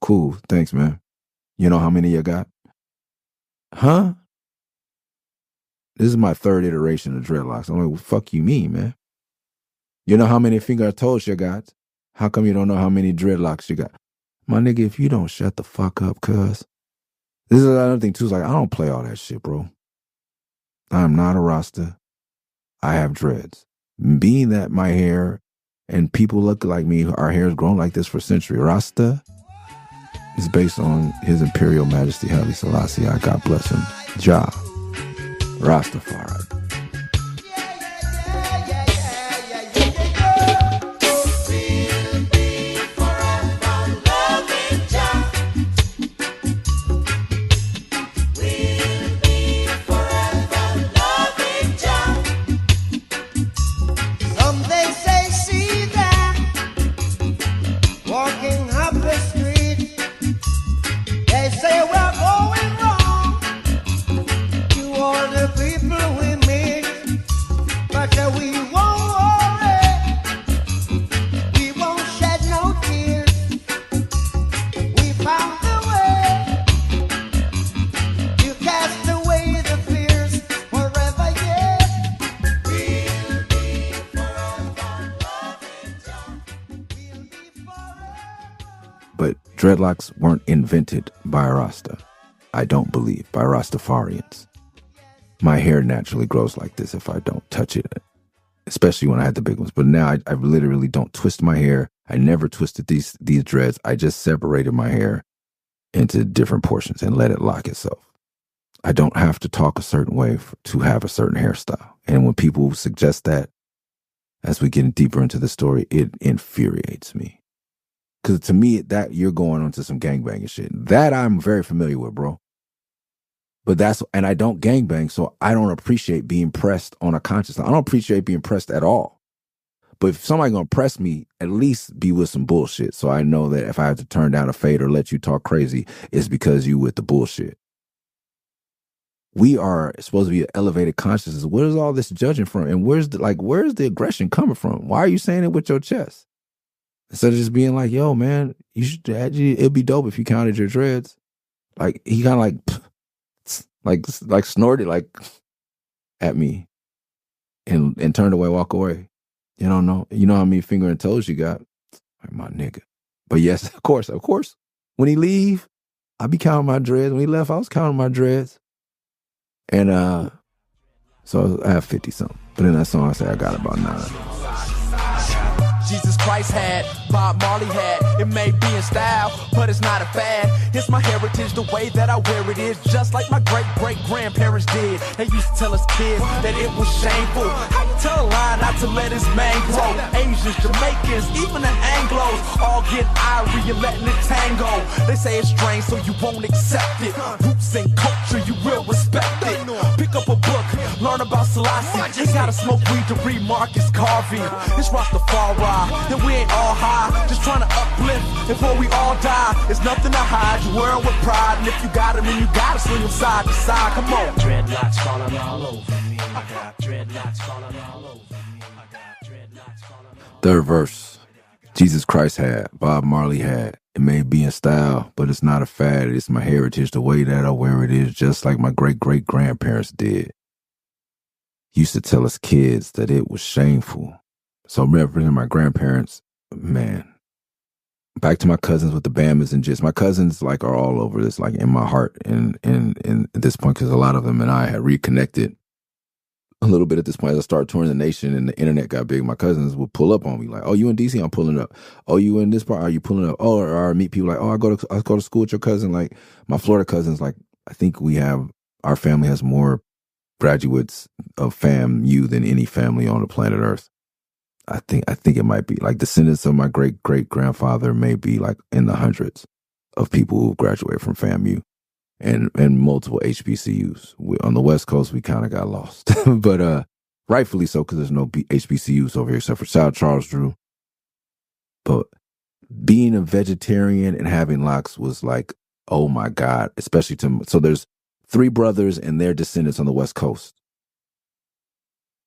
Cool, thanks, man. You know how many you got? Huh? This is my third iteration of dreadlocks. I'm like, what the fuck you mean, man? You know how many finger toes you got? How come you don't know how many dreadlocks you got? My nigga, if you don't shut the fuck up, cuz. This is another thing, too. Is like, I don't play all that shit, bro. I'm not a Rasta. I have dreads. Being that my hair and people look like me, our hair has grown like this for centuries. Rasta is based on His Imperial Majesty Haile Selassie. God bless him. Jah. Rastafari. Dreadlocks weren't invented by a Rasta. I don't believe, by Rastafarians. My hair naturally grows like this if I don't touch it, especially when I had the big ones. But now I literally don't twist my hair. I never twisted these dreads. I just separated my hair into different portions and let it lock itself. I don't have to talk a certain way to have a certain hairstyle. And when people suggest that, as we get deeper into the story, it infuriates me. Because to me, that you're going onto some gangbanging shit. That I'm very familiar with, bro. But and I don't gangbang, so I don't appreciate being pressed on a conscious level. I don't appreciate being pressed at all. But if somebody's going to press me, at least be with some bullshit. So I know that if I have to turn down a fade or let you talk crazy, it's because you with the bullshit. we are supposed to be an elevated consciousness. Where's all this judging from? And where's the aggression coming from? Why are you saying it with your chest? Instead of just being like, yo, man, you should actually, it'd be dope if you counted your dreads. Like, he kind of like snorted like at me and turned away, walk away. You don't know. You know how many finger and toes you got? Like, my nigga. But yes, of course. When he leave, I be counting my dreads. When he left, I was counting my dreads. And so I have 50 something. But in that song, I say I got about 9. Jesus Christ had, Bob Marley had. It may be in style, but it's not a fad. It's my heritage, the way that I wear it is just like my great-great-grandparents did. They used to tell us kids that it was shameful. How you tell a lion not to let his mane grow? Asians, Jamaicans, even the Anglos all get irie and letting it tango. They say it's strange, so you won't accept it. Roots and culture, you will respect it. Pick up a book, learn about Selassie. You gotta smoke weed to read Marcus Garvey. It's Rastafarian. And we ain't all high, just trying to uplift before we all die. It's nothing to hide, you wear 'em with pride. And if you got 'em, then you gotta swing 'em side to side. Come on. Dreadlocks falling all over me. I got dreadlocks falling all over me. I got dreadlocks falling all over me. Third verse. Jesus Christ had, Bob Marley had. It may be in style, but it's not a fad. It's my heritage, the way that I wear it is just like my great-great-grandparents did. Used to tell us kids that it was shameful. So representing my grandparents, man. Back to my cousins with the Bamas and Jits. My cousins like are all over this, like in my heart and at this point, because a lot of them and I had reconnected a little bit at this point. As I started touring the nation and the internet got big, my cousins would pull up on me like, oh, you in DC? I'm pulling up. Oh, you in this part? Are you pulling up? Oh, or I meet people like, oh, I go to school with your cousin. Like my Florida cousins, like I think our family has more graduates of FAMU than any family on the planet Earth. I think it might be like descendants of my great-great-grandfather may be like in the hundreds of people who graduated from FAMU and multiple HBCUs. On the West Coast, we kind of got lost, but rightfully so because there's no HBCUs over here except for South Charles Drew. But being a vegetarian and having locks was like, oh my God, especially so there's 3 brothers and their descendants on the West Coast.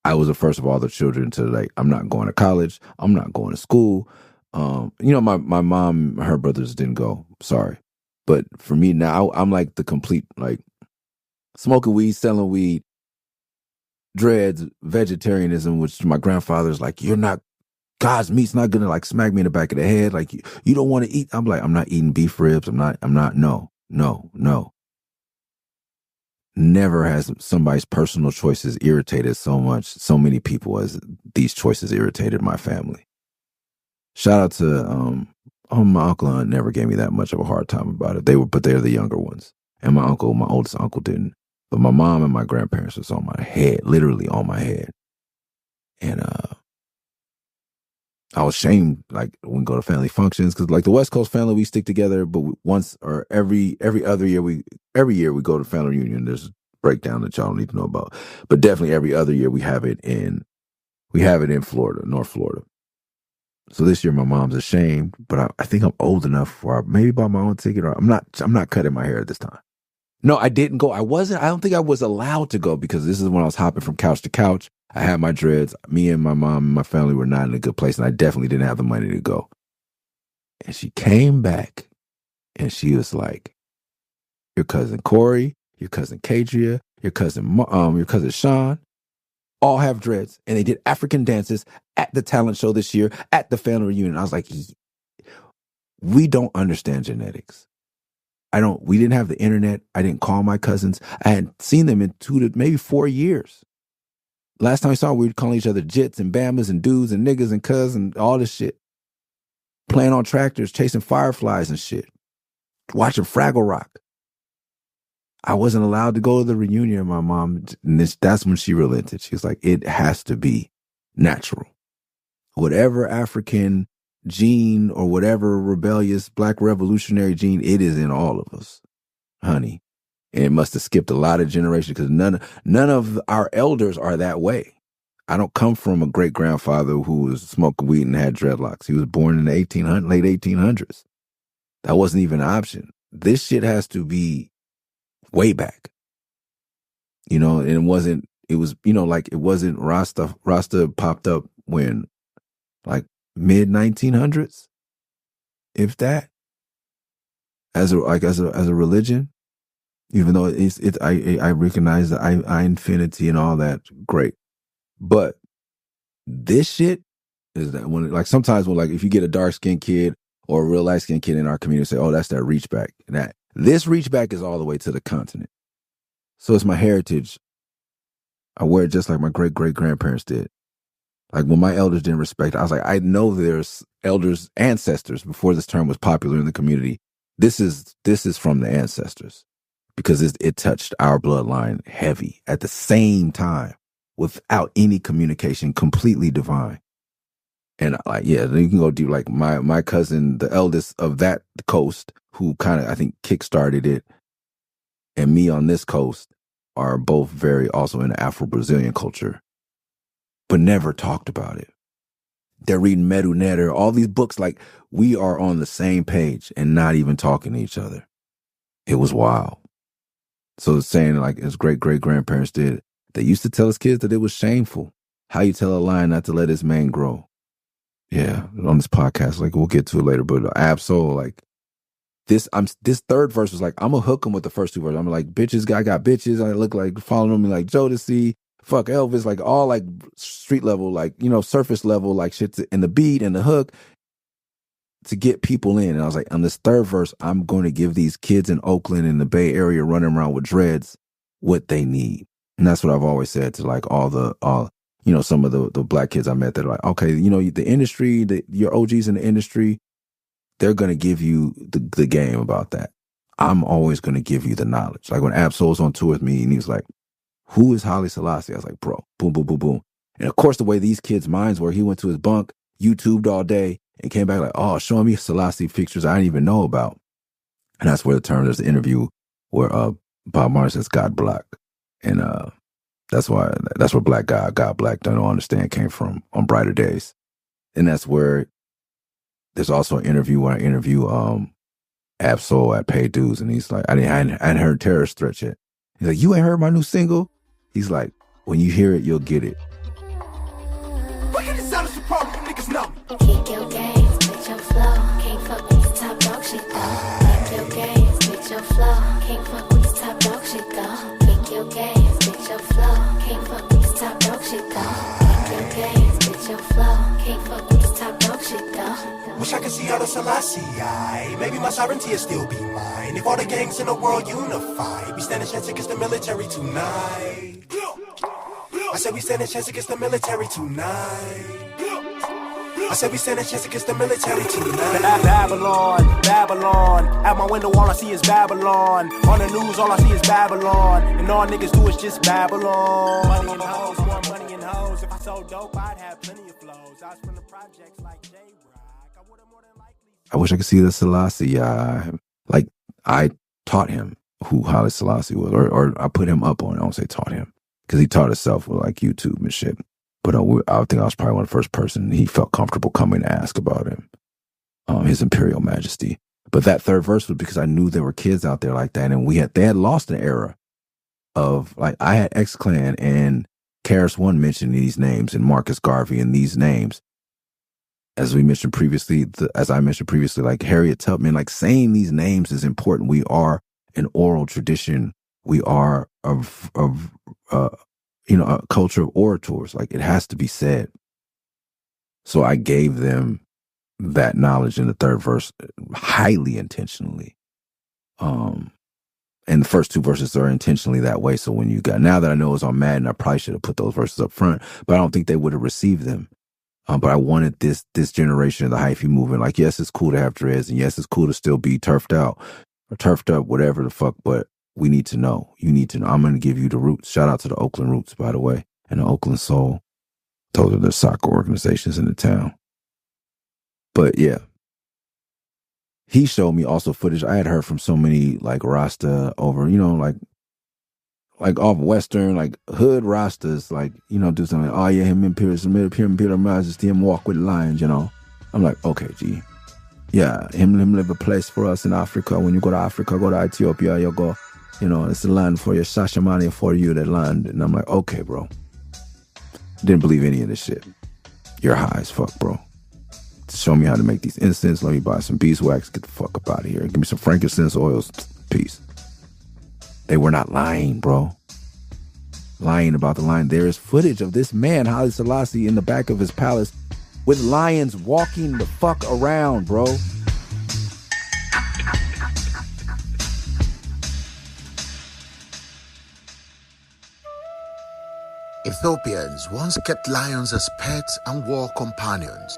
I was the first of all the children to like, I'm not going to college. I'm not going to school. My mom, her brothers didn't go. Sorry. But for me now, I'm like the complete, like smoking weed, selling weed, dreads, vegetarianism, which my grandfather's like, God's meat's not going to like smack me in the back of the head. Like you don't want to eat. I'm like, I'm not eating beef ribs. No. Never has somebody's personal choices irritated so many people as these choices irritated my family. Shout out to my uncle and aunt never gave me that much of a hard time about it. They're the younger ones. And my oldest uncle didn't. But my mom and my grandparents was on my head, literally on my head. And I was shamed, like when we go to family functions, because like the West Coast family, we stick together, but once or every other year, every year we go to family reunion. There's a breakdown that y'all don't need to know about, but definitely every other year we have it in Florida, North Florida. So this year my mom's ashamed, but I think I'm old enough for I maybe buy my own ticket, or I'm not cutting my hair at this time. No, I didn't go. I don't think I was allowed to go because this is when I was hopping from couch to couch. I had my dreads. Me and my mom and my family were not in a good place, and I definitely didn't have the money to go. And she came back, and she was like, your cousin Corey, your cousin Kadria, your cousin Sean, all have dreads. And they did African dances at the talent show this year, at the family reunion. I was like, we don't understand genetics. We didn't have the internet. I didn't call my cousins. I hadn't seen them in 2 to maybe 4 years. Last time we saw, we were calling each other jits and bamas and dudes and niggas and cuz and all this shit. Playing on tractors, chasing fireflies and shit. Watching Fraggle Rock. I wasn't allowed to go to the reunion. My mom, and that's when she relented. She was like, it has to be natural. Whatever African gene or whatever rebellious black revolutionary gene, it is in all of us, honey. And it must have skipped a lot of generations because none of our elders are that way. I don't come from a great-grandfather who was smoking weed and had dreadlocks. He was born in the late 1800s. That wasn't even an option. This shit has to be way back. you know, and it wasn't Rasta popped up when, like, mid 1900s, if that, as a religion, even though I recognize the I infinity and all that, great. But this shit is that when, like, sometimes when, like, if you get a dark skinned kid or a real light skinned kid in our community, say, oh, that's that reach back. And this reach back is all the way to the continent. So it's my heritage. I wear it just like my great grandparents did. Like, when my elders didn't respect it, I was like, I know there's elders, ancestors, before this term was popular in the community. This is from the ancestors, because it touched our bloodline heavy at the same time, without any communication, completely divine. And, like, yeah, you can go deep. Like, my cousin, the eldest of that coast, who kind of, I think, kickstarted it, and me on this coast, are both very also in the Afro-Brazilian culture, but never talked about it. They're reading Medu Neter, all these books, like, we are on the same page and not even talking to each other. It was wild. So saying, like, as great-grandparents did, they used to tell us kids that it was shameful. How you tell a lion not to let his mane grow. Yeah, on this podcast, like, we'll get to it later, but Absol, like, this third verse was like, I'm gonna hook him with the first two verses. I'm like, bitches, I got bitches. I look like following me like Jodeci, fuck Elvis, like, all, like, street level, like, you know, surface level, like, shit, and the beat and the hook to get people in. And I was like, on this third verse, I'm going to give these kids in Oakland and the Bay Area running around with dreads what they need. And that's what I've always said to, like, all you know, some of the black kids I met that are like, okay, you know, the industry, your OGs in the industry, they're going to give you the game about that. I'm always going to give you the knowledge. Like, when Absol was on tour with me and he was like, who is Haile Selassie? I was like, bro, boom, boom, boom, boom. And of course, the way these kids' minds were, he went to his bunk, YouTubed all day, and came back like, oh, showing me Selassie pictures I didn't even know about. And that's where there's the interview where Bob Marley says, God black. And that's where Black God Black, don't understand, came from on Brighter Days. And that's where there's also an interview where I interview Absol at Pay Dues, and he's like, I hadn't heard Terrorist Threat yet. He's like, you ain't heard my new single? He's like, when you hear it, you'll get it. Look at the sound of Soprano, you niggas know. Kick your games, bitch, your flow. Can't fuck with this top dog shit, though. Kick your games, bitch, your flow. Can't fuck with this top dog shit, though. Kick your games, bitch, your flow. Can't fuck with this top dog shit, though. Kick your games, bitch, your flow. Can't fuck with this top dog shit, though. Wish I could see all the Selassie. Maybe my sovereignty will still be mine. If all the gangs in the world unify, we stand a chance against the military tonight. I said we stand a chance against the military tonight. I said we stand a chance against the military tonight. Babylon, Babylon. At my window, all I see is Babylon. On the news, all I see is Babylon. And all niggas do is just Babylon. Money and hoes, more money and hoes. If I sold dope, I'd have plenty of flows. I was from the projects like J-Rock. I would have more than likely. I wish I could see the Selassie. Like, I taught him who Haile Selassie was, or I put him up on it. I don't say taught him, because he taught himself with, like, YouTube and shit. But I think I was probably one of the first person he felt comfortable coming to ask about him, His Imperial Majesty. But that third verse was because I knew there were kids out there like that, and they had lost an era of, like, I had X-Clan and Karis One mentioned these names, and Marcus Garvey and these names. As I mentioned previously, like Harriet Tubman, like, saying these names is important. We are an oral tradition. We are a culture of orators. Like, it has to be said. So I gave them that knowledge in the third verse highly intentionally. And the first two verses are intentionally that way. So now that I know it's on Madden, I probably should have put those verses up front, but I don't think they would have received them. But I wanted this generation of the Hyphy movement. Like, yes, it's cool to have dreads, and yes, it's cool to still be turfed out or turfed up, whatever the fuck, but we need to know. You need to know. I'm going to give you the roots. Shout out to the Oakland Roots, by the way, and the Oakland Soul. Those are the soccer organizations in the town. But yeah, he showed me also footage I had heard from so many, like, Rasta over, like off Western, like hood Rastas, like, do something like, oh yeah, him Imperial Majesty, him walk with lions, I'm like, okay, G. Yeah, him live a place for us in Africa. When you go to Africa, go to Ethiopia, you go it's the line for you, Shashamani for you, that line. And I'm like, okay, bro. Didn't believe any of this shit. You're high as fuck, bro. Show me how to make these incense. Let me buy some beeswax. Get the fuck up out of here. Give me some frankincense oils. Peace. They were not lying, bro. Lying about the lion. There is footage of this man, Haile Selassie, in the back of his palace with lions walking the fuck around, bro. Ethiopians once kept lions as pets and war companions.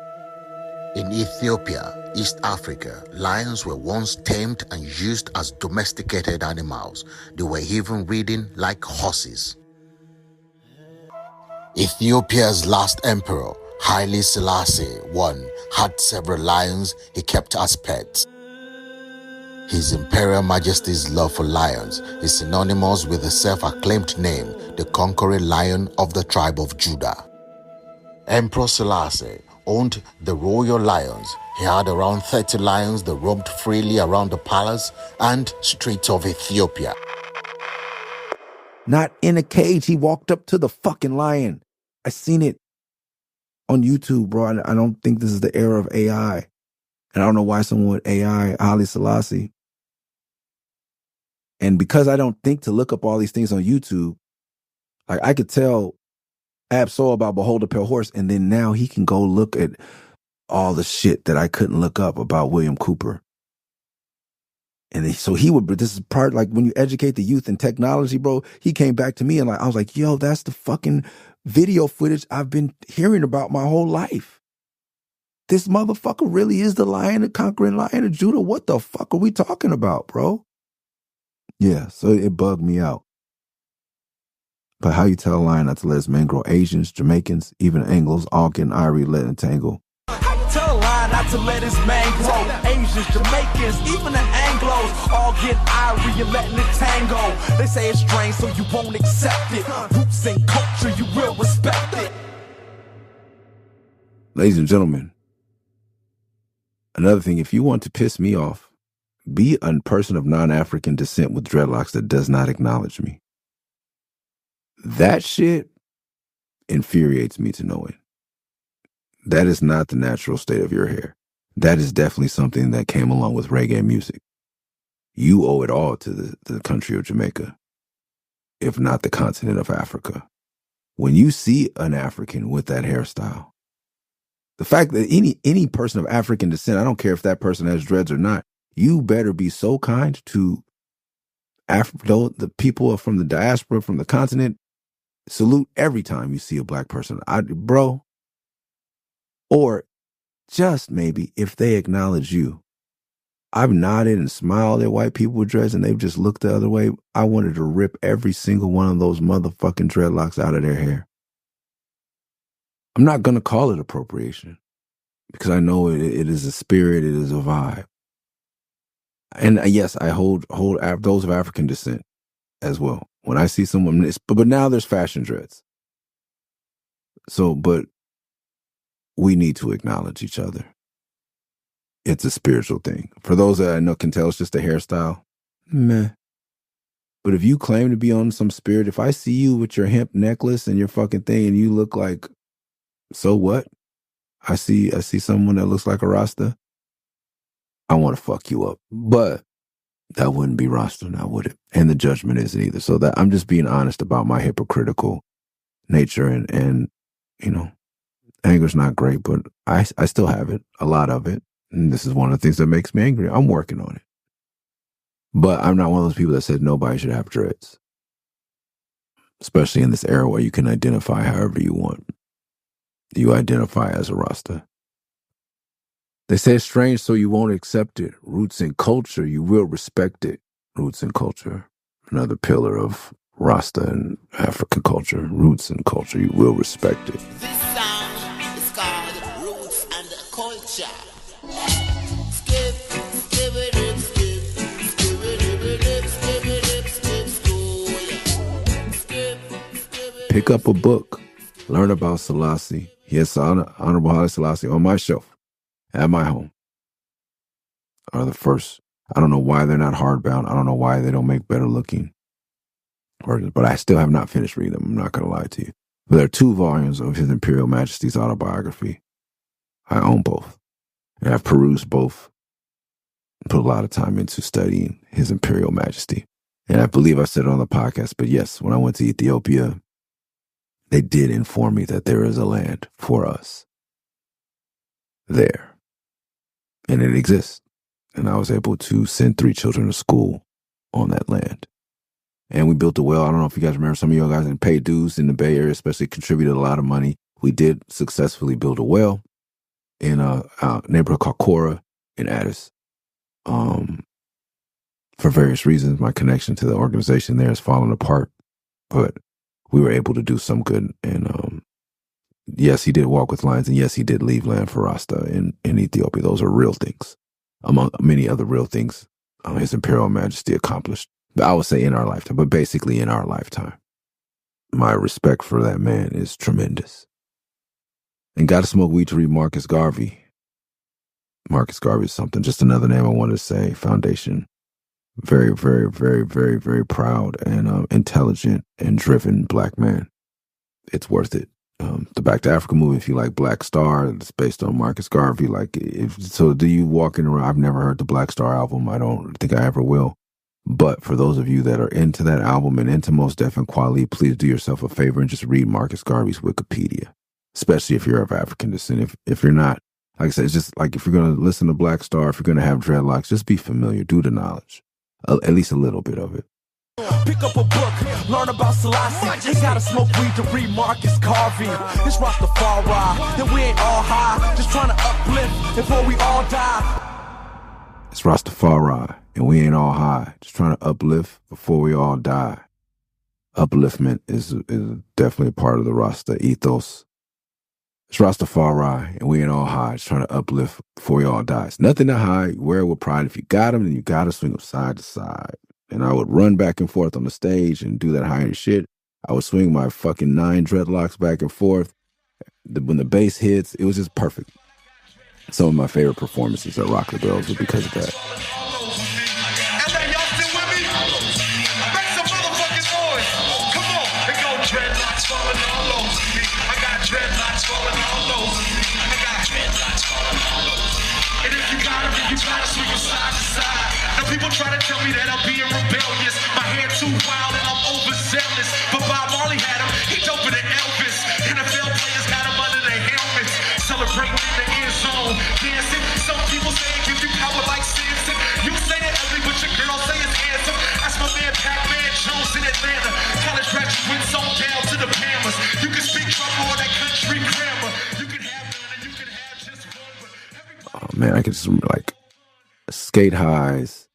In Ethiopia, East Africa, lions were once tamed and used as domesticated animals. They were even ridden like horses. Ethiopia's last emperor, Haile Selassie I, had several lions he kept as pets. His Imperial Majesty's love for lions is synonymous with the self-acclaimed name, the conquering lion of the tribe of Judah. Emperor Selassie owned the royal lions. He had around 30 lions that roamed freely around the palace and streets of Ethiopia. Not in a cage. He walked up to the fucking lion. I seen it on YouTube, bro. I don't think this is the era of AI. And I don't know why someone with AI, Haile Selassie. And because I don't think to look up all these things on YouTube, like I could tell Ab-Soul about Behold a Pale Horse, and then now he can go look at all the shit that I couldn't look up about William Cooper. And then, so he would, but this is part, like when you educate the youth in technology, bro, he came back to me and I was like, yo, that's the fucking video footage I've been hearing about my whole life. This motherfucker really is the lion, the conquering lion of Judah. What the fuck are we talking about, bro? Yeah, so it bugged me out. But how you tell a lion not to let his men grow? Asians, Jamaicans, even Anglos, all getting irie, let entangle. How you tell a lion not to let his man grow? Asians, Jamaicans, even the Anglos, all get irie and letting it tango. They say it's strange, so you won't accept it. Roots and culture, you will respect it. Ladies and gentlemen, another thing, if you want to piss me off, be a person of non-African descent with dreadlocks that does not acknowledge me. That shit infuriates me to no end. That is not the natural state of your hair. That is definitely something that came along with reggae music. You owe it all to the country of Jamaica, if not the continent of Africa. When you see an African with that hairstyle, the fact that any person of African descent, I don't care if that person has dreads or not, you better be so kind to the people from the diaspora, from the continent. Salute every time you see a black person. Bro. Or just maybe if they acknowledge you. I've nodded and smiled at white people with dreads and they've just looked the other way. I wanted to rip every single one of those motherfucking dreadlocks out of their hair. I'm not going to call it appropriation because I know it is a spirit, it is a vibe. And yes, I hold those of African descent as well. When I see someone, but now there's fashion dreads. So, but we need to acknowledge each other. It's a spiritual thing. For those that I know can tell it's just a hairstyle, meh. But if you claim to be on some spirit, if I see you with your hemp necklace and your fucking thing and you look like, so what? I see someone that looks like a Rasta, I want to fuck you up. But that wouldn't be Rasta now, would it? And the judgment isn't either. So that I'm just being honest about my hypocritical nature and you know, anger's not great, but I still have it, a lot of it. And this is one of the things that makes me angry. I'm working on it. But I'm not one of those people that said nobody should have dreads. Especially in this era where you can identify however you want. You identify as a Rasta. They say it's strange, so you won't accept it. Roots and culture, you will respect it. Roots and culture, another pillar of Rasta and African culture. Roots and culture, you will respect it. This song is called Roots and Culture. Pick up a book, learn about Selassie. Yes, Honorable Haile Selassie on my shelf at my home are the first. I don't know why they're not hardbound. I don't know why they don't make better looking versions, but I still have not finished reading them. I'm not going to lie to you. But there are 2 volumes of His Imperial Majesty's autobiography. I own both. And I've perused both, put a lot of time into studying His Imperial Majesty. And I believe I said it on the podcast, but yes, when I went to Ethiopia, they did inform me that there is a land for us there. And it exists. And I was able to send 3 children to school on that land. And we built a well. I don't know if you guys remember, some of you guys didn't pay dues in the Bay Area, especially contributed a lot of money. We did successfully build a well in a neighborhood called Cora in Addis. For various reasons, my connection to the organization there has fallen apart. But we were able to do some good. And yes, he did walk with lions. And yes, he did leave land for Rasta in Ethiopia. Those are real things, among many other real things His Imperial Majesty accomplished. I would say in our lifetime, but basically in our lifetime. My respect for that man is tremendous. And Gotta Smoke Weed to read Marcus Garvey. Marcus Garvey is something, just another name I wanted to say. Foundation. Very, very, very, very, very proud and intelligent and driven black man. It's worth it. The Back to Africa movie, if you like Black Star, it's based on Marcus Garvey. So do you walking around? I've never heard the Black Star album. I don't think I ever will. But for those of you that are into that album and into Mos Def and Kweli, please do yourself a favor and just read Marcus Garvey's Wikipedia, especially if you're of African descent. If you're not, like I said, it's just like if you're going to listen to Black Star, if you're going to have dreadlocks, just be familiar, do the knowledge, at least a little bit of it. Pick up a book, learn about Selassie. Ain't gotta smoke weed to read Marcus Garvey. It's Rastafari, and we ain't all high, just trying to uplift before we all die. It's Rastafari, and we ain't all high, just trying to uplift before we all die. Upliftment is definitely a part of the Rasta ethos. It's Rastafari, and we ain't all high, just trying to uplift before we all die. It's nothing to hide, wear it with pride. If you got them, then you gotta swing them side to side. And I would run back and forth on the stage and do that high shit. I would swing my fucking 9 dreadlocks back and forth. When the bass hits, it was just perfect. Some of my favorite performances at Rock the Bells were because of that. People try to tell me that I'm being rebellious. My hair too wild and I'm overzealous. But Bob Marley had him, he doper than Elvis. NFL players got him under their helmets. Celebrating in the end zone, dancing. Some people say it gives you power like Samson. You say it ugly, but your girl say it's handsome. That's my man Pac-Man Jones in Atlanta. College graduates on down to the Bahamas. You can speak trouble or that country grammar. You can have none and you can have just one. Oh man, I could just like skate highs.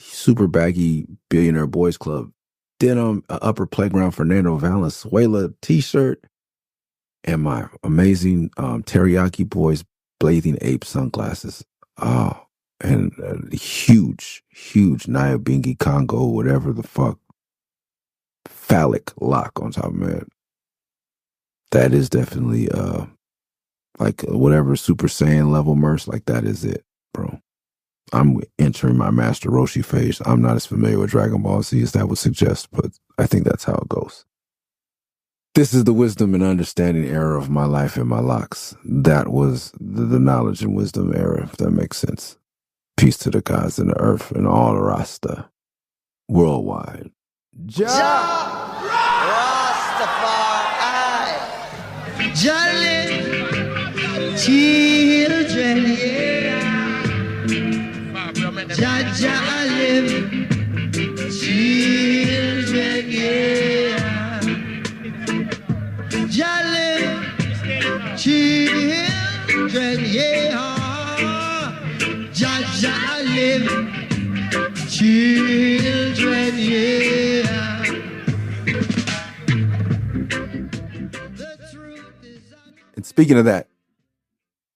Super baggy Billionaire Boys Club denim, Upper Playground Fernando Valenzuela t-shirt, and my amazing Teriyaki Boys Blazing Ape sunglasses. Oh, and a huge Nyabingi Congo, whatever the fuck, phallic lock on top of it. That is definitely like whatever Super Saiyan level Murs, like that is it, bro. I'm entering my Master Roshi phase. I'm not as familiar with Dragon Ball Z as that would suggest, but I think that's how it goes. This is the wisdom and understanding era of my life and my locks. That was the knowledge and wisdom era, if that makes sense. Peace to the gods and the earth and all the Rasta worldwide. Rastafari. Jolly children, yeah. Jaja live, children, yeah. Jolly children, yeah. Jaja live, children, yeah. And speaking of that,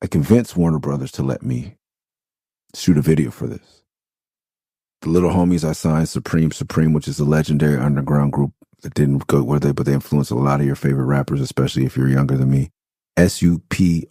I convinced Warner Brothers to let me shoot a video for this. The little homies I signed, Supreme, which is a legendary underground group that didn't go where but they influenced a lot of your favorite rappers, especially if you're younger than me. SUPREEME.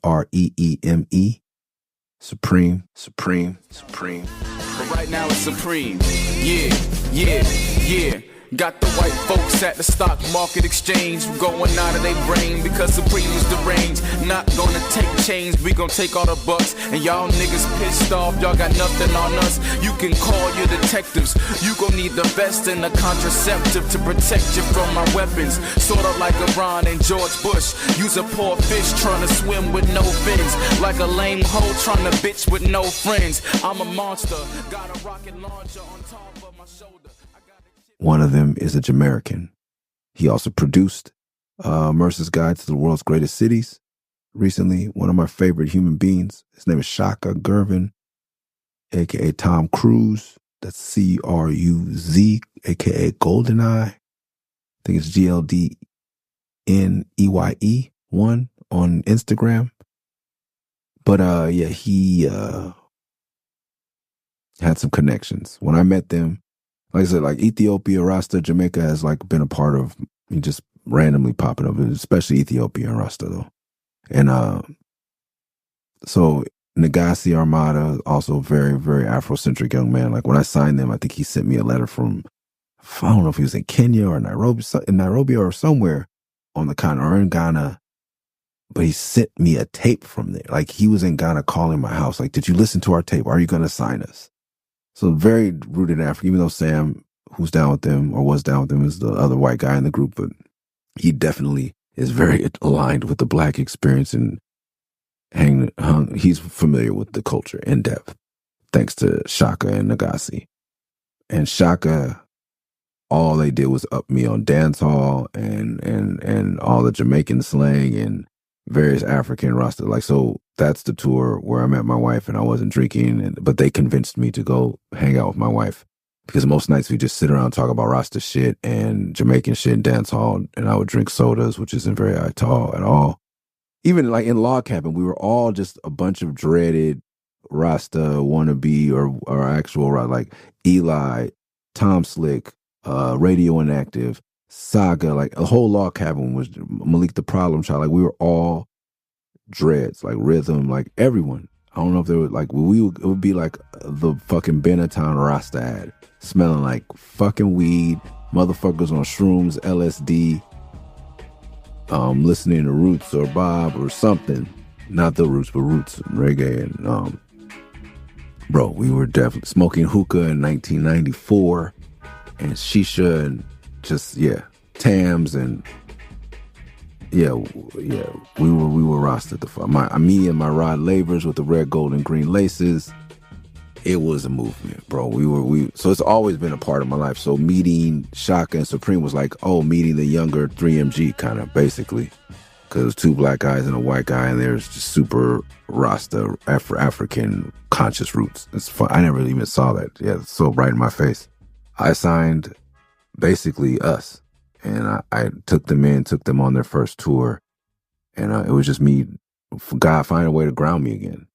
Supreme. But right now it's Supreme. Yeah. Got the white folks at the stock market exchange going out of their brain because Supreme is deranged. Not gonna take change, we gon' take all the bucks. And y'all niggas pissed off, y'all got nothing on us. You can call your detectives. You gon' need the vest and the contraceptive to protect you from my weapons. Sorta like Iran and George Bush. Use a poor fish trying to swim with no fins. Like a lame hoe trying to bitch with no friends. I'm a monster, got a rocket launcher on top of my shoulder. One of them is a Jamaican. He also produced Mercer's Guide to the World's Greatest Cities. Recently, one of my favorite human beings. His name is Shaka Gervin, a.k.a. Tom Cruise. That's C-R-U-Z, a.k.a. GoldenEye. I think it's GLDNEYE 1 on Instagram. But he had some connections. When I met them, like I said, like Ethiopia, Rasta, Jamaica has like been a part of me just randomly popping up, especially Ethiopia and Rasta though. And so Nagasi Armada, also very, very Afrocentric young man. Like when I signed them, I think he sent me a letter from, I don't know if he was in Kenya or Nairobi or somewhere on the continent or in Ghana. But he sent me a tape from there. Like he was in Ghana calling my house. Like, did you listen to our tape? Are you going to sign us? So very rooted in Africa, even though Sam, who's down with them or was down with them, is the other white guy in the group. But he definitely is very aligned with the black experience and he's familiar with the culture in depth, thanks to Shaka and Nagasi. And Shaka, all they did was up me on dancehall and all the Jamaican slang and various African Rasta. Like, so that's the tour where I met my wife and I wasn't drinking, but they convinced me to go hang out with my wife because most nights we just sit around and talk about Rasta shit and Jamaican shit and dance hall, and I would drink sodas, which isn't very tall at all. Even like in log cabin, we were all just a bunch of dreaded Rasta wannabe or actual, like Eli, Tom Slick, Radio Inactive, Saga, like a whole log cabin was Malik the Problem Child. Like we were all dreads, like Rhythm, like everyone. I don't know if they were like, it would be like the fucking Benetton Rasta ad, smelling like fucking weed, motherfuckers on shrooms, LSD, listening to Roots or Bob or something. Not the Roots, but Roots and reggae. And bro, we were definitely smoking hookah in 1994 and shisha and just, Tams and we were Rasta the fuck. Me and my Rod Lavers with the red, gold, and green laces. It was a movement, bro. So it's always been a part of my life. So meeting Shaka and Supreme was like, meeting the younger 3MG kind of, basically. Because it was two black guys and a white guy, and there's just super Rasta, African conscious roots. It's fun. I never even saw that. Yeah, it's so right in my face. I signed basically us. And I took them on their first tour. And it was just me, God finding a way to ground me again.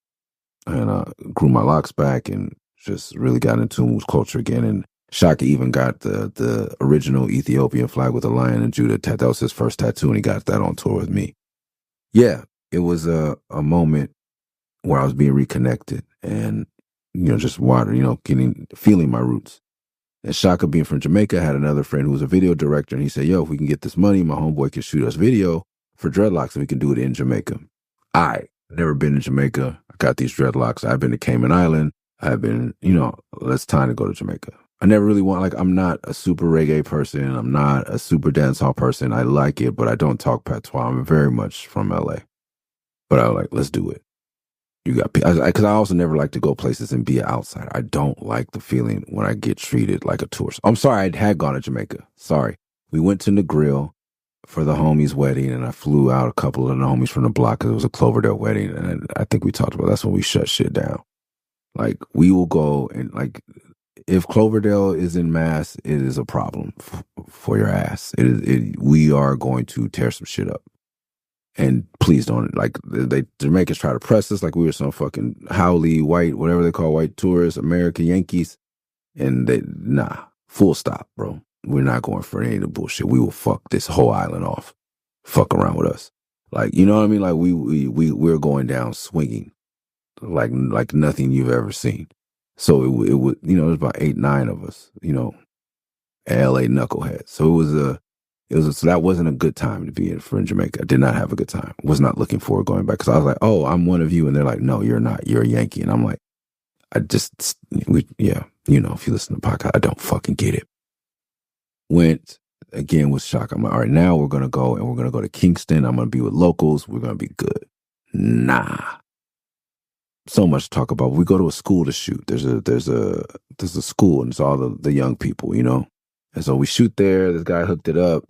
And grew my locks back and just really got in tune with culture again. And Shaka even got the original Ethiopian flag with a lion and Judah. That was his first tattoo, and he got that on tour with me. Yeah, it was a moment where I was being reconnected and, just feeling my roots. And Shaka, being from Jamaica, had another friend who was a video director, and he said, if we can get this money, my homeboy can shoot us video for Dreadlocks, and we can do it in Jamaica. I've never been to Jamaica. I got these dreadlocks. I've been to Cayman Island. I've been, it's time to go to Jamaica. I never really I'm not a super reggae person. I'm not a super dancehall person. I like it, but I don't talk patois. I'm very much from L.A. But I was like, let's do it. Because I also never like to go places and be an outsider. I don't like the feeling when I get treated like a tourist. I'm sorry, I had gone to Jamaica. Sorry. We went to Negril for the homie's wedding, and I flew out a couple of the homies from the block because it was a Cloverdale wedding, and I think we talked about that's when we shut shit down. Like, we will go and, like, if Cloverdale is in mass, it is a problem for your ass. We are going to tear some shit up. And please don't, Jamaicans try to press us like we were some fucking howly white, whatever they call white tourists, American Yankees. And full stop, bro. We're not going for any of the bullshit. We will fuck this whole island off. Fuck around with us. Like, you know what I mean? Like, we're going down swinging. like nothing you've ever seen. So it was, you know, it was about 8, 9 of us, you know, L.A. knuckleheads. So so that wasn't a good time to be in Jamaica. I did not have a good time. Was not looking forward going back because I was like, oh, I'm one of you, and they're like, no, you're not. You're a Yankee, and I'm like, you know, if you listen to the podcast, I don't fucking get it. Went again, was shocked. I'm like, all right, now we're gonna go to Kingston. I'm gonna be with locals. We're gonna be good. Nah. So much to talk about. We go to a school to shoot. There's a school, and it's all the young people, you know. And so we shoot there. This guy hooked it up.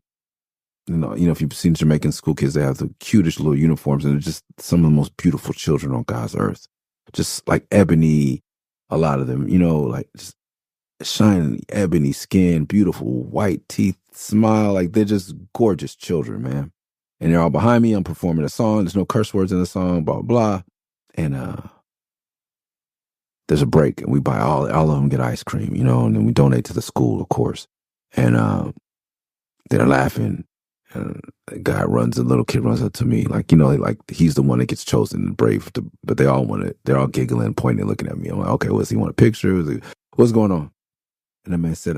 You know, if you've seen Jamaican school kids, they have the cutest little uniforms, and they're just some of the most beautiful children on God's earth. Just like ebony, a lot of them, you know, like just shiny ebony skin, beautiful white teeth, smile. Like they're just gorgeous children, man. And they're all behind me. I'm performing a song. There's no curse words in the song, blah, blah, blah. And there's a break, and we buy all of them get ice cream, you know, and then we donate to the school, of course. And they're laughing. And the little kid runs up to me, like, you know, like he's the one that gets chosen, brave, but they're all giggling, pointing, looking at me. I'm like, okay, what's he want a picture? What's going on? And the man said,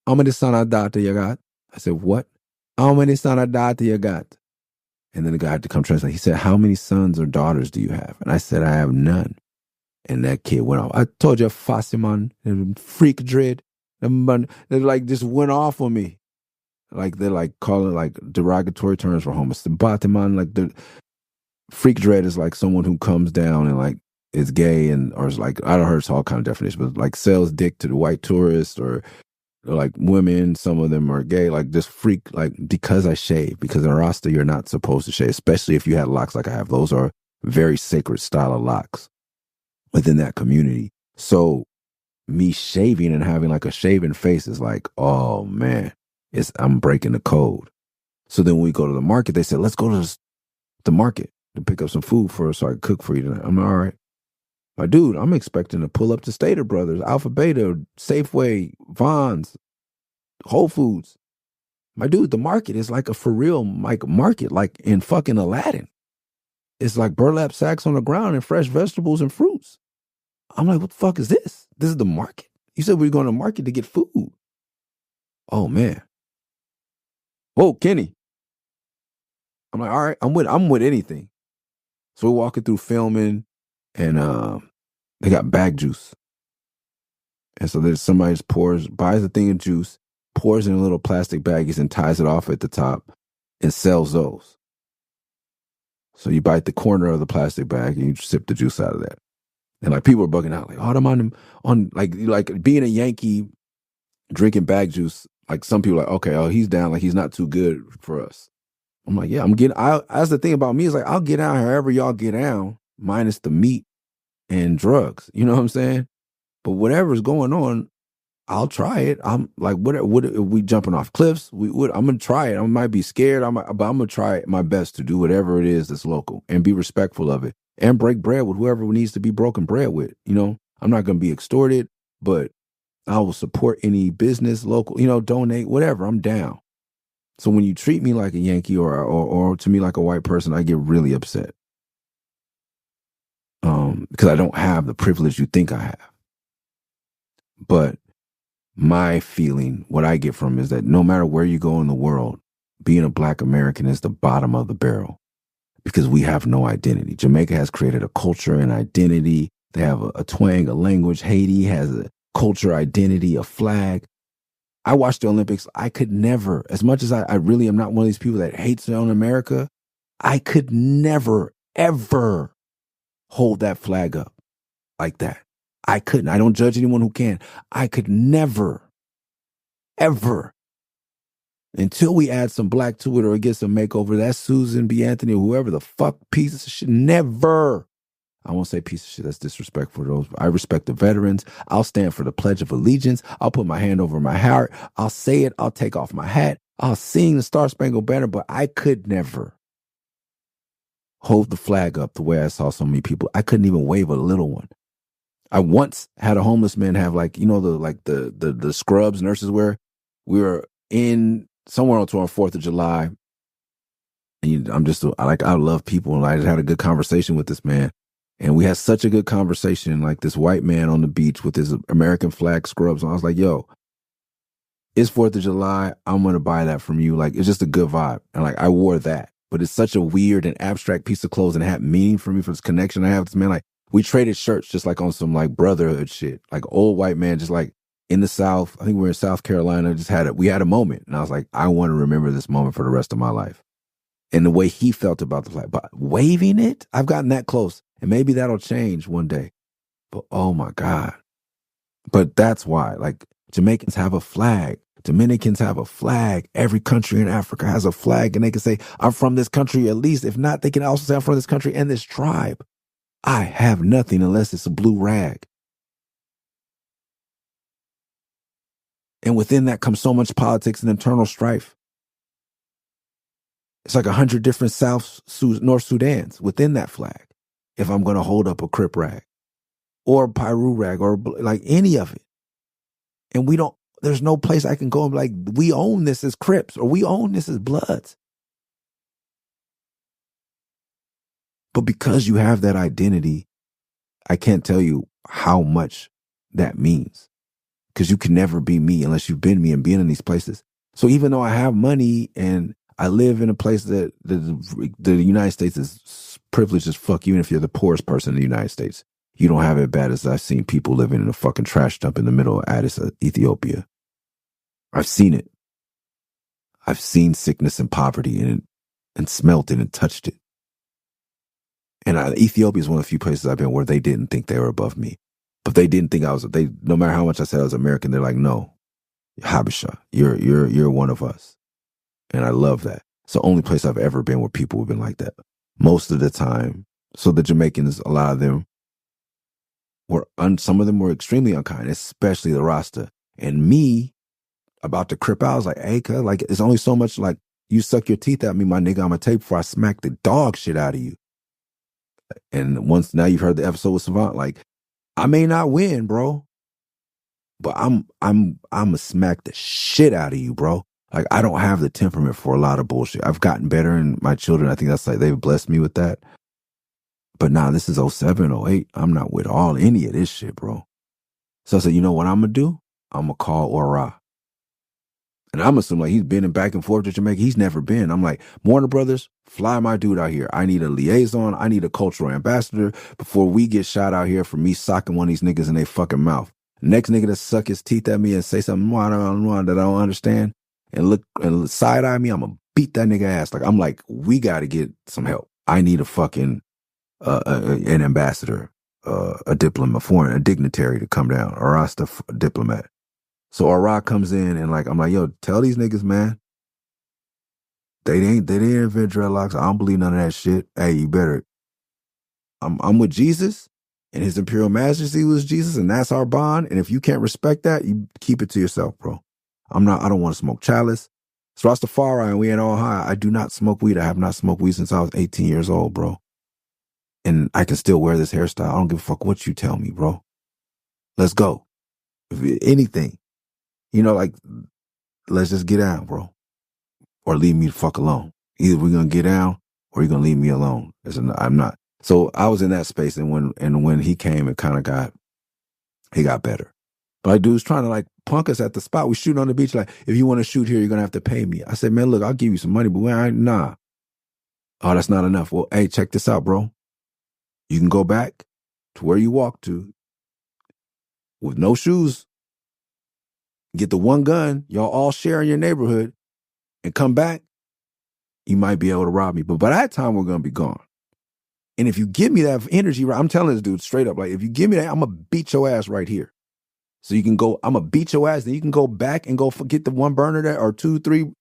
how many son or daughter you got? I said, what? How many son or daughter you got? And then the guy had to come translate. He said, how many sons or daughters do you have? And I said, I have none. And that kid went off. I told you, fussy man, freak dread. They like just went off on me. Like they're like calling like derogatory terms for homeless. The bottom man, like the freak dread is like someone who comes down and like is gay or is like, I don't heard all kind of definitions, but like sells dick to the white tourists or like women. Some of them are gay. Like this freak, like because I shave, because in Rasta you're not supposed to shave, especially if you had locks like I have. Those are very sacred style of locks within that community. So me shaving and having like a shaven face is like, oh man. I'm breaking the code. So then when we go to the market, they said, let's go to the market to pick up some food for us so I can cook for you tonight. I'm like, all right. My dude, I'm expecting to pull up to Stater Brothers, Alpha Beta, Safeway, Vons, Whole Foods. My dude, the market is like a for real market, like in fucking Aladdin. It's like burlap sacks on the ground and fresh vegetables and fruits. I'm like, what the fuck is this? This is the market? You said we were going to the market to get food. Oh, man. Whoa, Kenny. I'm like, all right, I'm with anything. So we're walking through filming, and they got bag juice. And so there's somebody just buys a thing of juice, pours in a little plastic baggies and ties it off at the top and sells those. So you bite the corner of the plastic bag and you sip the juice out of that. And like people are bugging out, like, oh, I'm on like being a Yankee drinking bag juice. Like some people are like, okay, oh, he's down, like he's not too good for us. I'm like, yeah, that's the thing about me is like, I'll get down however y'all get down, minus the meat and drugs. You know what I'm saying? But whatever's going on, I'll try it. I'm like, what if we jumping off cliffs? I'm going to try it. I might be scared, but I'm going to try my best to do whatever it is that's local and be respectful of it and break bread with whoever needs to be broken bread with. You know, I'm not going to be extorted, but I will support any business, local, you know, donate, whatever. I'm down. So when you treat me like a Yankee or to me like a white person, I get really upset. Because I don't have the privilege you think I have. But my feeling, what I get from is that no matter where you go in the world, being a Black American is the bottom of the barrel because we have no identity. Jamaica has created a culture and identity. They have a twang, a language. Haiti has a culture, identity, a flag. I watched the Olympics. I could never, as much as I really am not one of these people that hates on America, I could never, ever hold that flag up like that. I couldn't. I don't judge anyone who can. I could never, ever, until we add some black to it or get some makeover. That's Susan B. Anthony or whoever the fuck piece of shit. Never. I won't say piece of shit. That's disrespectful to those. I respect the veterans. I'll stand for the Pledge of Allegiance. I'll put my hand over my heart. I'll say it. I'll take off my hat. I'll sing the Star Spangled Banner, but I could never hold the flag up the way I saw so many people. I couldn't even wave a little one. I once had a homeless man have like, you know, the scrubs nurses wear. We were in somewhere on 4th of July. And I love people. And I just had a good conversation with this man. And we had such a good conversation, like this white man on the beach with his American flag scrubs. And I was like, yo, it's 4th of July. I'm going to buy that from you. Like, it's just a good vibe. And like, I wore that. But it's such a weird and abstract piece of clothes and it had meaning for me for this connection I have with this man. Like, we traded shirts just like on some like brotherhood shit. Like old white man, just like in the South. I think we were in South Carolina. We had a moment. And I was like, I want to remember this moment for the rest of my life. And the way he felt about the flag. But waving it, I've gotten that close. And maybe that'll change one day. But oh my God. But that's why, like, Jamaicans have a flag. Dominicans have a flag. Every country in Africa has a flag. And they can say, I'm from this country at least. If not, they can also say I'm from this country and this tribe. I have nothing unless it's a blue rag. And within that comes so much politics and internal strife. It's like 100 different North Sudans within that flag. If I'm going to hold up a Crip rag or a Piru rag or like any of it. And there's no place I can go and be like, we own this as Crips or we own this as Bloods. But because you have that identity, I can't tell you how much that means. Because you can never be me unless you've been me and been in these places. So even though I have money and I live in a place that the United States is privileged as fuck, even if you're the poorest person in the United States, you don't have it bad as I've seen people living in a fucking trash dump in the middle of Addis, Ethiopia. I've seen it. I've seen sickness and poverty and smelt it and touched it. And Ethiopia is one of the few places I've been where they didn't think they were above me. But they didn't think no matter how much I said I was American, they're like, no, Habesha, you're one of us. And I love that. It's the only place I've ever been where people have been like that. Most of the time. So the Jamaicans, a lot of them some of them were extremely unkind, especially the Rasta. And me, about to crip out, I was like, hey, cuz, like, it's only so much, like, you suck your teeth at me, my nigga, I'm gonna tape before I smack the dog shit out of you. And now you've heard the episode with Savant, like, I may not win, bro, but I'ma smack the shit out of you, bro. Like, I don't have the temperament for a lot of bullshit. I've gotten better, and my children, I think that's like, they've blessed me with that. But nah, this is 07, 08. I'm not with any of this shit, bro. So I said, you know what I'm gonna do? I'm gonna call Ora. And I'm assuming like he's been back and forth to Jamaica. He's never been. I'm like, Warner Brothers, fly my dude out here. I need a liaison. I need a cultural ambassador before we get shot out here for me socking one of these niggas in their fucking mouth. The next nigga that suck his teeth at me and say something that I don't understand and look and side eye me, I'm gonna beat that nigga ass. Like, I'm like, we gotta get some help. I need a fucking an ambassador, a diplomat, a dignitary to come down, a Rasta diplomat. So Ara comes in and like, I'm like, yo, tell these niggas, man, they didn't invent dreadlocks. I don't believe none of that shit. Hey, you better. I'm with Jesus, and His Imperial Majesty was Jesus, and that's our bond. And if you can't respect that, you keep it to yourself, bro. I don't want to smoke chalice. It's Rastafarian, and we ain't all high. I do not smoke weed. I have not smoked weed since I was 18 years old, bro. And I can still wear this hairstyle. I don't give a fuck what you tell me, bro. Let's go. If anything, like, let's just get down, bro. Or leave me the fuck alone. Either we're going to get down or you're going to leave me alone. I'm not. So I was in that space. And when he came, it kind of he got better. But like, dude's trying to like punk us at the spot. We shooting on the beach. Like, if you want to shoot here, you're going to have to pay me. I said, man, look, I'll give you some money, but nah. Oh, that's not enough. Well, hey, check this out, bro. You can go back to where you walked to with no shoes, get the one gun, y'all all share in your neighborhood, and come back, you might be able to rob me. But by that time, we're going to be gone. And if you give me that energy, I'm telling this dude straight up, like, if you give me that, I'm going to beat your ass right here. So you can go, I'm going to beat your ass, then you can go back and go get the one burner there or 2, 3.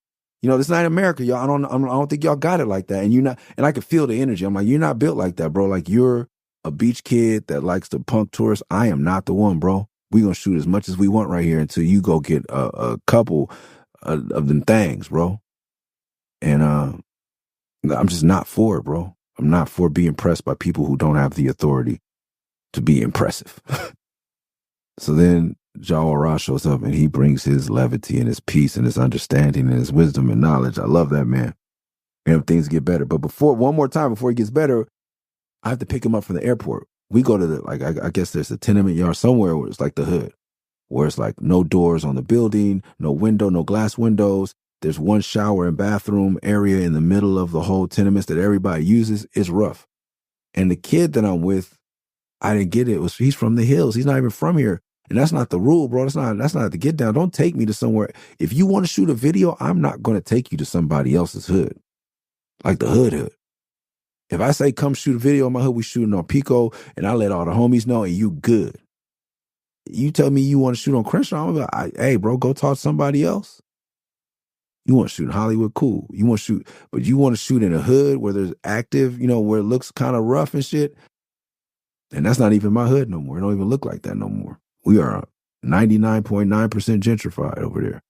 This is not America, y'all. I don't think y'all got it like that. And I can feel the energy. I'm like, you're not built like that, bro. Like, you're a beach kid that likes to punk tourists. I am not the one, bro. We're going to shoot as much as we want right here until you go get a couple of them things, bro. And I'm just not for it, bro. I'm not for being impressed by people who don't have the authority to be impressive. So then Jawa Ra shows up and he brings his levity and his peace and his understanding and his wisdom and knowledge. I love that man. And things get better. But one more time before he gets better, I have to pick him up from the airport. We go to the, like, I guess there's a tenement yard somewhere where it's like the hood, where it's like no doors on the building, no window, no glass windows. There's one shower and bathroom area in the middle of the whole tenements that everybody uses. It's rough. And the kid that I'm with, I didn't get it. He's from the hills. He's not even from here. And that's not the rule, bro. That's not the get down. Don't take me to somewhere. If you want to shoot a video, I'm not going to take you to somebody else's hood. Like the hood. If I say come shoot a video in my hood, we shooting on Pico, and I let all the homies know, and you good. You tell me you want to shoot on Crenshaw, I'm like, hey, bro, go talk to somebody else. You want to shoot in Hollywood, cool. You want to shoot, but you want to shoot in a hood where there's active, where it looks kind of rough and shit. And that's not even my hood no more. It don't even look like that no more. We are 99.9% gentrified over there.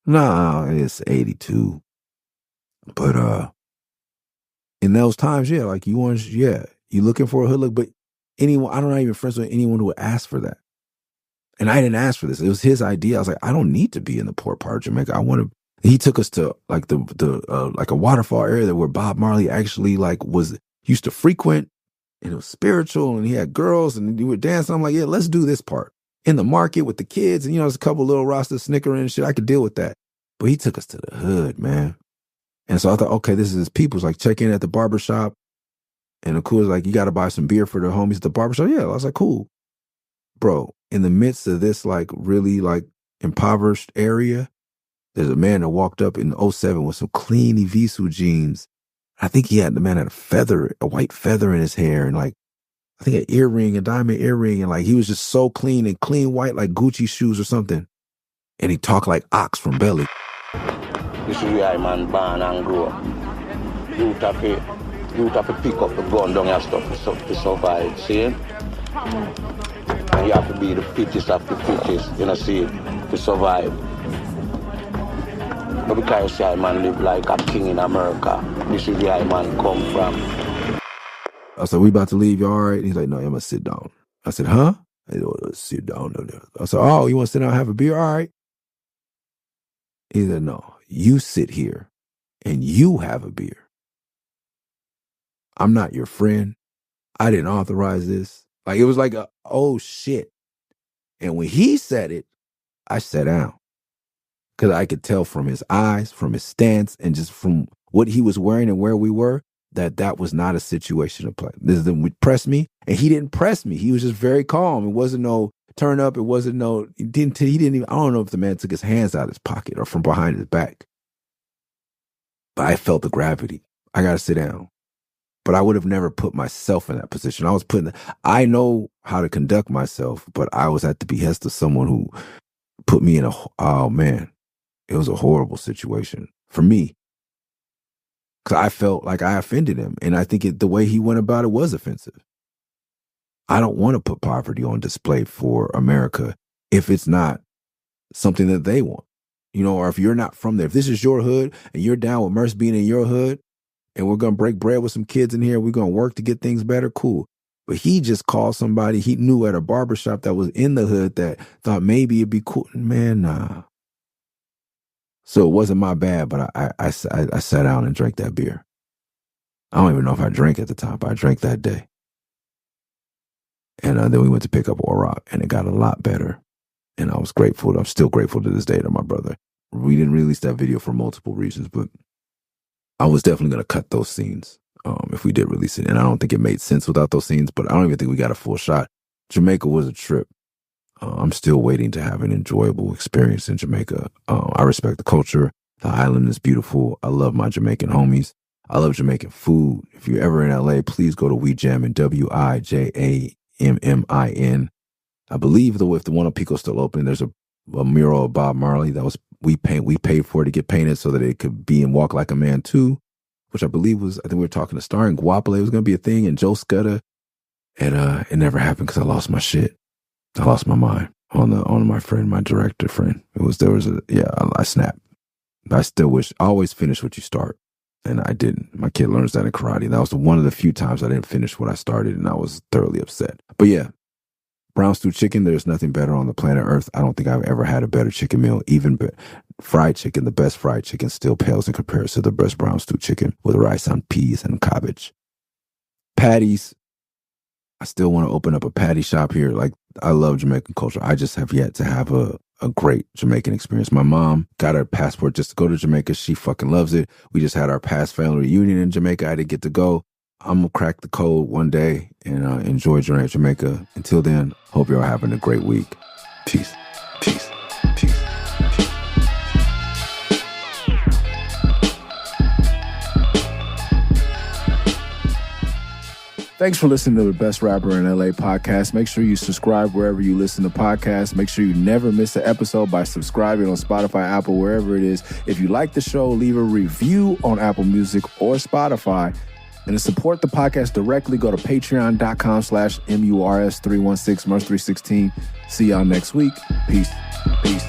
Nah, it's 82. But in those times, yeah, like you looking for a hood look, but I'm not even friends with anyone who would ask for that. And I didn't ask for this. It was his idea. I was like, I don't need to be in the poor part of Jamaica. He took us to like like a waterfall area where Bob Marley actually like used to frequent, and it was spiritual, and he had girls and he would dance. And I'm like, yeah, let's do this part in the market with the kids. And there's a couple little Rasta snickering and shit. I could deal with that. But he took us to the hood, man. And so I thought, okay, this is his people's, like check in at the barbershop. And the cool is like, you got to buy some beer for the homies at the barbershop. Yeah, I was like, cool. Bro, in the midst of this like really like impoverished area, there's a man that walked up in 07 with some clean Evisu jeans. I think the man had a white feather in his hair, and like, I think an earring, a diamond earring. And like, he was just so clean and clean white, like Gucci shoes or something. And he talked like Ox from Belly. This is where I man born and grow up. You have to pick up the gun down and stuff to survive, see? And you have to be the fittest of the fittest, see, to survive. But because you see I man live like a king in America, this is where I man come from. I said, we about to leave, you all right? He's like, no, I'm going to sit down. I said, huh? I said, sit down. I said, oh, you want to sit down and have a beer? All right. He said, no, you sit here and you have a beer. I'm not your friend. I didn't authorize this. Like, it was like, oh shit. And when he said it, I sat down. Because I could tell from his eyes, from his stance, and just from what he was wearing and where we were, that was not a situation to play. This would press me, and he didn't press me. He was just very calm. It wasn't no turn up. It wasn't no, he didn't even, I don't know if the man took his hands out of his pocket or from behind his back. But I felt the gravity. I got to sit down. But I would have never put myself in that position. I know how to conduct myself, but I was at the behest of someone who put me in oh man, it was a horrible situation for me. Because I felt like I offended him. And I think the way he went about it was offensive. I don't want to put poverty on display for America if it's not something that they want. Or if you're not from there. If this is your hood and you're down with Murs being in your hood and we're going to break bread with some kids in here, we're going to work to get things better, cool. But he just called somebody he knew at a barbershop that was in the hood that thought maybe it'd be cool. Man, nah. So it wasn't my bad, but I sat down and drank that beer. I don't even know if I drank at the time, but I drank that day. And then we went to pick up Rock, and it got a lot better. And I was grateful. I'm still grateful to this day to my brother. We didn't release that video for multiple reasons, but I was definitely going to cut those scenes if we did release it. And I don't think it made sense without those scenes, but I don't even think we got a full shot. Jamaica was a trip. I'm still waiting to have an enjoyable experience in Jamaica. I respect the culture. The island is beautiful. I love my Jamaican homies. I love Jamaican food. If you're ever in LA, please go to We Jammin', WIJAMMIN. I believe though, if the one on Pico's still open, there's a mural of Bob Marley that we paid for it to get painted so that it could be in Walk Like a Man 2, which I believe I think we were talking to starring Guapole. It was going to be a thing, and Joe Scudder. And it never happened because I lost my shit. I lost my mind on my friend, my director friend. I snapped. I always finish what you start. And I didn't. My kid learns that in karate. That was one of the few times I didn't finish what I started, and I was thoroughly upset. But yeah, brown stew chicken, there's nothing better on the planet Earth. I don't think I've ever had a better chicken meal. Even fried chicken, the best fried chicken still pales in comparison to the best brown stew chicken with rice and peas and cabbage. Patties. I still want to open up a patty shop here. Like, I love Jamaican culture. I just have yet to have a great Jamaican experience. My mom got her passport just to go to Jamaica. She fucking loves it. We just had our past family reunion in Jamaica. I didn't get to go. I'm going to crack the code one day and enjoy Jamaica. Until then, hope you're all having a great week. Peace. Peace. Peace. Thanks for listening to the Best Rapper in L.A. podcast. Make sure you subscribe wherever you listen to podcasts. Make sure you never miss an episode by subscribing on Spotify, Apple, wherever it is. If you like the show, leave a review on Apple Music or Spotify. And to support the podcast directly, go to patreon.com/MURS316, Murs316. See y'all next week. Peace. Peace.